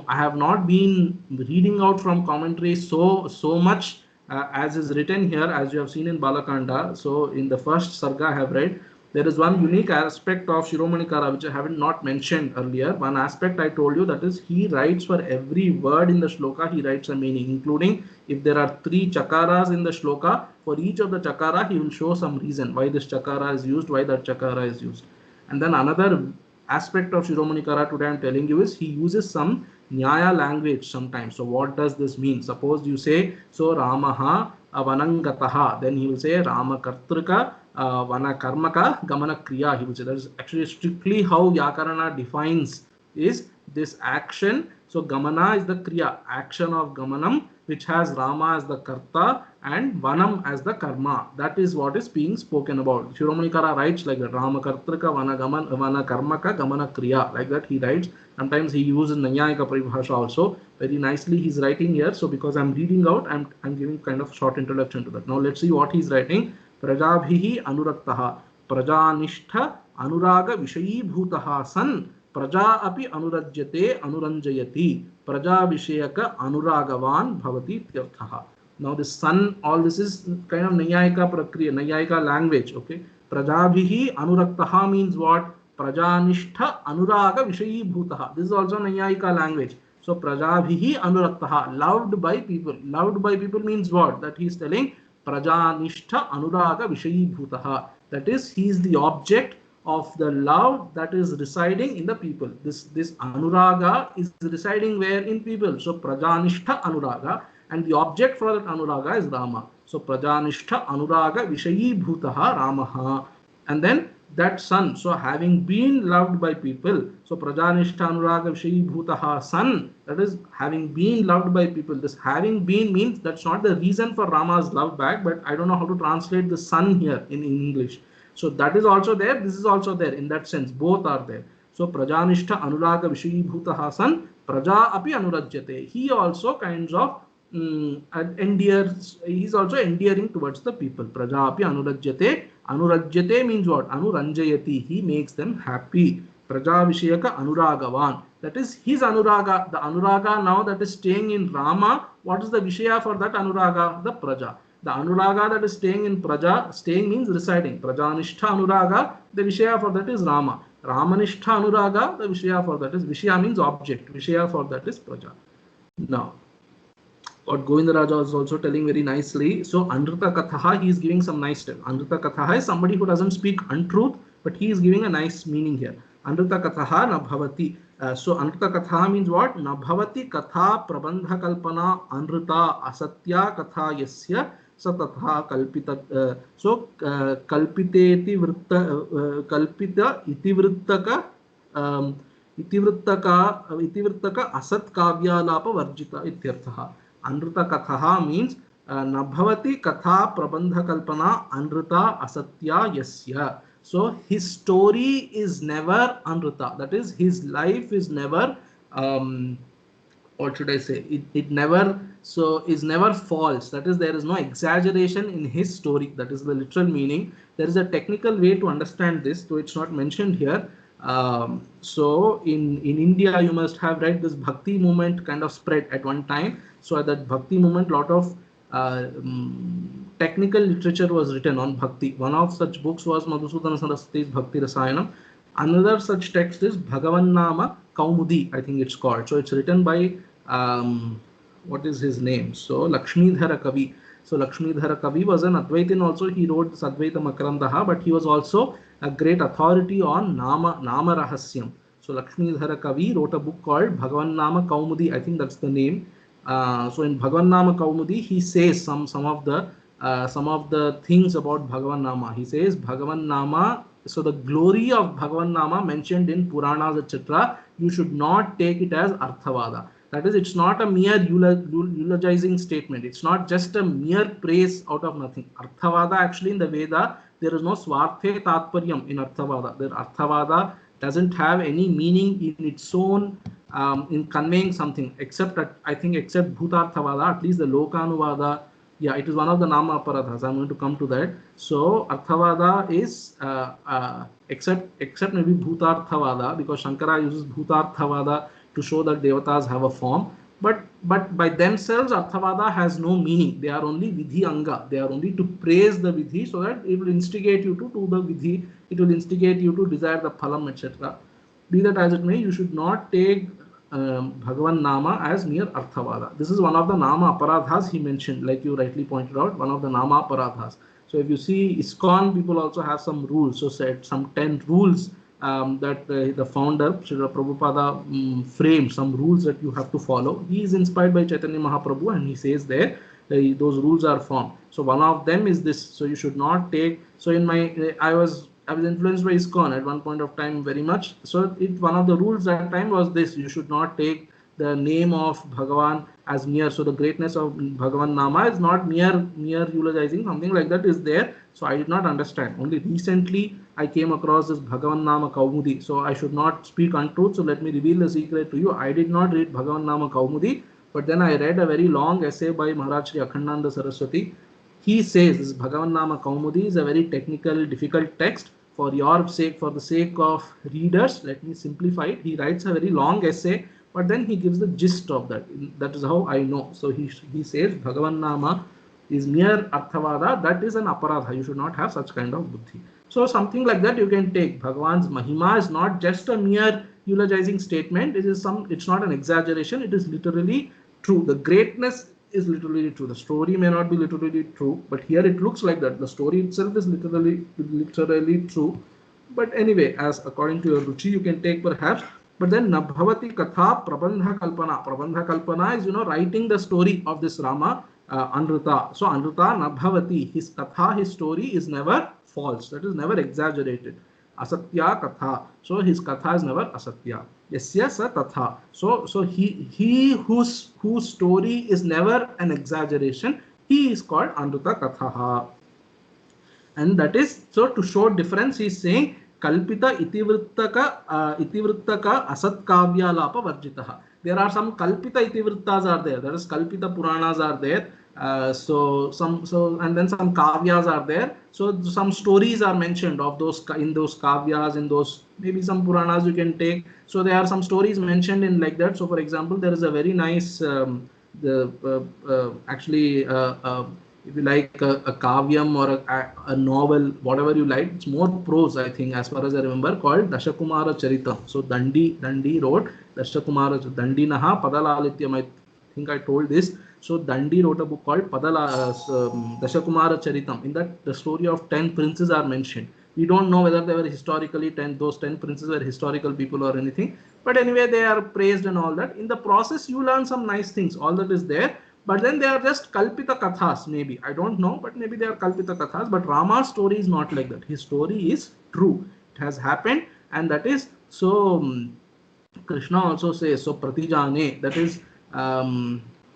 have not been reading out from commentary so much as is written here, as you have seen in Balakanda. So in the first sarga I have read, there is one unique aspect of Shiromani Kara which I haven't not mentioned earlier. One aspect I told you, that is, he writes for every word in the shloka, he writes a meaning, including if there are 3 chakaras in the shloka, for each of the chakara he will show some reason why this chakara is used, why that chakara is used. And then another aspect of Shiromani Kara today I am telling you is he uses some Nyaya language sometimes. So what does this mean? Suppose you say, so Ramaha avanangataha, then he will say Rama kartrika vana karmaka gamana kriya. He will say that is actually strictly how Vyakarana defines is this action. So gamana is the kriya, action of gamanam, which has Rama as the karta and vanam as the karma. That is what is being spoken about. Shiromani Kara writes like that: Rama kartrika vana karmaka gamana kriya. Like that he writes. Sometimes he uses Nanyayika Paribhasha also. Very nicely he's writing here. So because I'm reading out, I'm giving kind of short introduction to that. Now let's see what he's writing. Prajabhihi anuraktaha. Prajanishta anuraga vishayi bhutaha san. Praja api anurajyate anuranjayati. Praja vishayaka anuragavan bhavati tirthaha. Now this sun, all this is kind of Nayayika prakriya, Nayayika language. Okay. Prajabhihi anuraktaha means what? Prajanishta anuraga vishayi bhutaha. This is also Nayayika language. So Prajabhihi anuraktaha, loved by people. Loved by people means what? That he is telling Prajanishta anuraga vishayi bhutaha. That is, he is the object of the love that is residing in the people. This anuraga is residing where? In people. So Prajanishta anuraga, and the object for that anuraga is Rama. So Prajanishta anuraga vishayi bhutaha Ramaha. And then that son, so having been loved by people, so Prajanishta anuraga vishayi bhutaha son, that is having been loved by people. This having been means that's not the reason for Rama's love back, but I don't know how to translate the son here in English. So that is also there, this is also there. In that sense, both are there. So Prajanishta anuraga vishayi bhutaha san, Praja api anurajyate. He also kinds of endears, he is also endearing towards the people. Praja api anurajyate. Anurajyate means what? Anuranjayati. He makes them happy. Praja vishayaka anuragavan. That is his anuraga. The anuraga now that is staying in Rama. What is the vishaya for that anuraga? The praja. The anuraga that is staying in praja, staying means residing. Prajanishta anuraga, the vishaya for that is Rama. Ramanishta anuraga, the vishaya for that is, vishaya means object. Vishaya for that is praja. Now, what Govindaraja is also telling very nicely. So Anrita Kathaha, he is giving some nice step. Anrita Kathaha is somebody who doesn't speak untruth, but he is giving a nice meaning here. Anrita Kathaha na bhavati. So Anrita Katha means what? Na bhavati katha prabandha kalpana anrita asatya katha yasya satatha kalpita. So kalpiteti vritta kalpita itivrittaka itivrittaka asat kavyalapa varjita ityarthaha. Anruta Katha means Nabhavati Katha Prabandha Kalpana Anruta Asatya Yasya. So his story is never Anruta. That is, his life is never what should I say? It never is never false. That is, there is no exaggeration in his story. That is the literal meaning. There is a technical way to understand this, though it's not mentioned here. So in India, you must have read this Bhakti movement kind of spread at one time. So at that Bhakti movement, lot of technical literature was written on Bhakti. One of such books was Madhusudana Saraswati's Bhakti Rasayanam. Another such text is Bhagavan Nama Kaumudi, I think it's called. So it's written by what is his name? So Lakshmidhara Kavi. So Lakshmidhara Kavi was an Advaitin also. He wrote this Advaita Makarandaha, but he was also a great authority on Nama Rahasyam. So Lakshmidhara Kavi wrote a book called Bhagavan Nama Kaumudi. I think that's the name. So in Bhagavan Nama Kaumudi, he says some of the things about Bhagavan Nama. He says Bhagavan Nama. So the glory of Bhagavan Nama mentioned in Puranas, etc., you should not take it as Arthavada. That is, it's not a mere eulogizing statement. It's not just a mere praise out of nothing. Arthavada, actually, in the Veda, there is no Swarthe Tatparyam in Arthavada. The Arthavada doesn't have any meaning in its own, in conveying something, except, I think, except Bhutarthavada, at least the Lokanuvada. Yeah, it is one of the Nama Aparadhas. I'm going to come to that. So Arthavada is except maybe Bhutarthavada, because Shankara uses Bhutarthavada to show that devatas have a form. But by themselves, Arthavada has no meaning. They are only Vidhi Anga. They are only to praise the Vidhi, so that it will instigate you to do the Vidhi. It will instigate you to desire the Phalam, etc. Be that as it may, you should not take Bhagavan Nama as mere Arthavada. This is one of the Nama Aparadhas he mentioned, like you rightly pointed out, one of the Nama Aparadhas. So if you see ISKCON, people also have some rules. So said some 10 rules that the founder, Srila Prabhupada, framed, some rules that you have to follow. He is inspired by Chaitanya Mahaprabhu, and he says there, those rules are formed. So one of them is this. So you should not take, so in my, I was influenced by ISKCON at one point of time very much. So one of the rules that time was this: you should not take the name of Bhagavan as mere. So the greatness of Bhagavan Nama is not mere eulogizing, something like that is there. So I did not understand. Only recently I came across this Bhagavan Nama Kaumudi. So I should not speak untruth. So let me reveal the secret to you. I did not read Bhagavan Nama Kaumudi, but then I read a very long essay by Maharaj Shri Akhandananda Saraswati. He says this Bhagavan Nama Kaumudi is a very technical, difficult text. For your sake, for the sake of readers, let me simplify it. He writes a very long essay, but then he gives the gist of that. That is how I know. So he says Bhagavan Nama is mere Arthavada. That is an Aparadha. You should not have such kind of buddhi. So something like that you can take. Bhagavan's Mahima is not just a mere eulogizing statement. It's not an exaggeration. It is literally true. The greatness is literally true. The story may not be literally true, but here it looks like that. The story itself is literally true. But anyway, as according to your ruchi, you can take perhaps. But then Nabhavati Katha Prabandha Kalpana. Prabandha Kalpana is, writing the story of this Rama, Anruta. So Anruta Nabhavati, his Katha, his story is never false. That is never exaggerated. Asatya Katha. So his Katha is never Asatya. Yasya sa Tatha. So he whose story is never an exaggeration, he is called Anruta Katha. And that is, so to show difference, he is saying Kalpita itivrittaka asat kavya lapa varjitaha. There are some Kalpita itivrittas are there. That is, Kalpita Puranas are there. And then some kavyas are there. So some stories are mentioned of those in those kavyas, in those maybe some Puranas you can take. So there are some stories mentioned in like that. So for example, there is a very nice if you like a kavyam or a novel, whatever you like, it's more prose, I think, as far as I remember, called Dashakumara Charitam. So Dandi wrote Dashakumara Dandi Naha Padalalityam. I think I told this. So Dandi wrote a book called Dashakumara Charitam. In that, the story of 10 princes are mentioned. We don't know whether they were historically those 10 princes were historical people or anything. But anyway, they are praised and all that. In the process, you learn some nice things. All that is there. But then they are just Kalpita Kathas, maybe. I don't know, but maybe they are Kalpita Kathas. But Rama's story is not like that. His story is true. It has happened, and that is so. Krishna also says, so Pratijane, that is,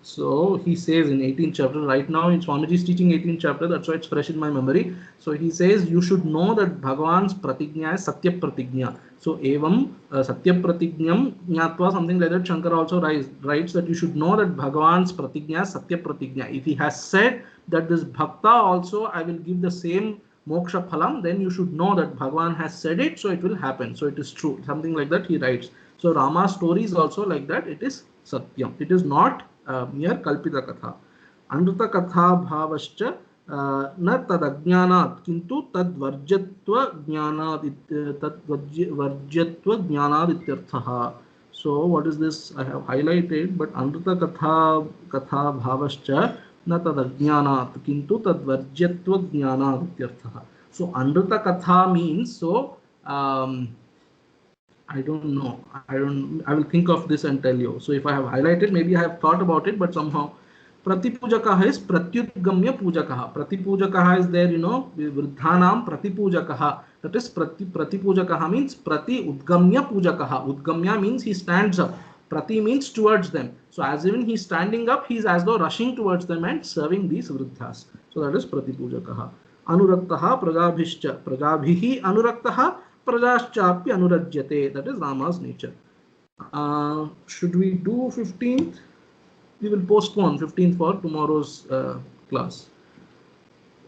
So he says in 18th chapter, right now in Swamiji is teaching 18th chapter, that's why it's fresh in my memory. So he says you should know that Bhagavan's pratignya is Satya pratignya. So evam Satya pratignyam jnatva, something like that. Shankara also writes that you should know that Bhagavan's pratignya is Satya pratignya. If he has said that this bhakta also I will give the same moksha phalam, then you should know that Bhagavan has said it, so it will happen. So it is true. Something like that he writes. So Rama's story is also like that. It is Satyam. It is not mere Kalpita Katha. Anruta Katha Bhavascha न तदज्ञानात् किंतु तद्वर्ज्यत्व ज्ञानात् तद्वर्ज्यत्व ज्ञानात् इत्यर्थः. So what is this? I have highlighted, but Anruta Katha Bhavascha न तदज्ञानात् किंतु तद्वर्ज्यत्व ज्ञानात् इत्यर्थः. So Anruta Katha means, so I don't know. I will think of this and tell you. So if I have highlighted, maybe I have thought about it, but somehow Pratipujakaha is Pratyudgamya Pujakaha. Pratipujakaha is there, Vruddhanam Pratipujakaha. That is Pratipujakaha means Prati Udgamya Pujakaha. Udgamya means he stands up. Prati means towards them. So as even he is standing up, he is as though rushing towards them and serving these Vruddhas. So that is Pratipujakaha. Anuraktaha Prajabhischa. Prajabhihi Anuraktaha. Prajaschapya Anurajyate. That is Rama's nature. Should we do 15th? We will postpone 15th for tomorrow's class.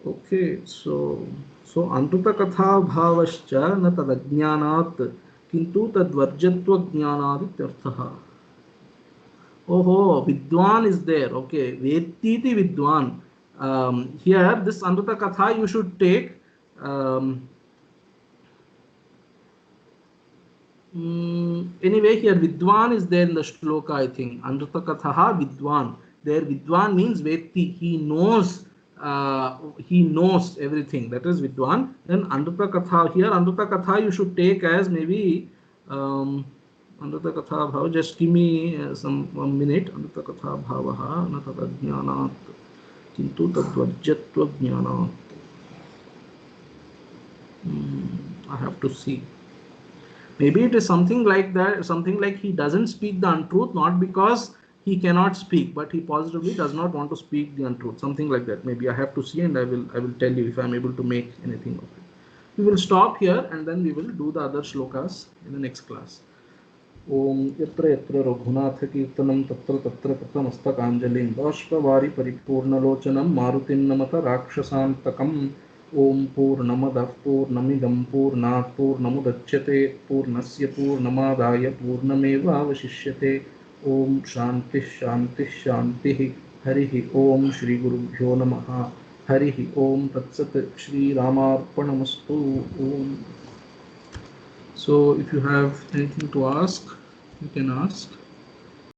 Okay, so Anruta Katha Bhavascha na tadajnanat kintu tadvarjatva jnanat ityarthaha. Oh, Vidwan is there. Okay, Vettiti Vidwan. Here, this Anruta Katha you should take. Anyway, here Vidwan is there in the shloka, I think. Anruta Kathaha Vidwan. There Vidwan means Vetti. He knows everything. That is Vidwan. Then Anruta Katha, here Anruta Katha you should take as maybe Anruta Katha Bhava. Just give me 1 minute. Anruta Katha Bhavaha na tadajnanat kintu tadvarjatva jnanat. I have to see. Maybe it is something like that, something like he doesn't speak the untruth, not because he cannot speak, but he positively does not want to speak the untruth. Something like that. Maybe I have to see, and I will tell you if I am able to make anything of it. We will stop here, and then we will do the other shlokas in the next class. Om yatra yatra Raghunatha Kirtanam tatra tatra Katamastakanjalim Bashpavari Paripurnalochanam Marutim Namata Rakshasantakam. Om Purnamadah Purnamidam Purnat Purnamudachyate Purnasya Purnamadaya Purnameva Avashishyate. Om Shanti Shanti Shanti. Harihi Om Shri Gurubhyo Namaha. Harihi Om Tatsat Shri Ramarpanamastu. Om. So if you have anything to ask, you can ask.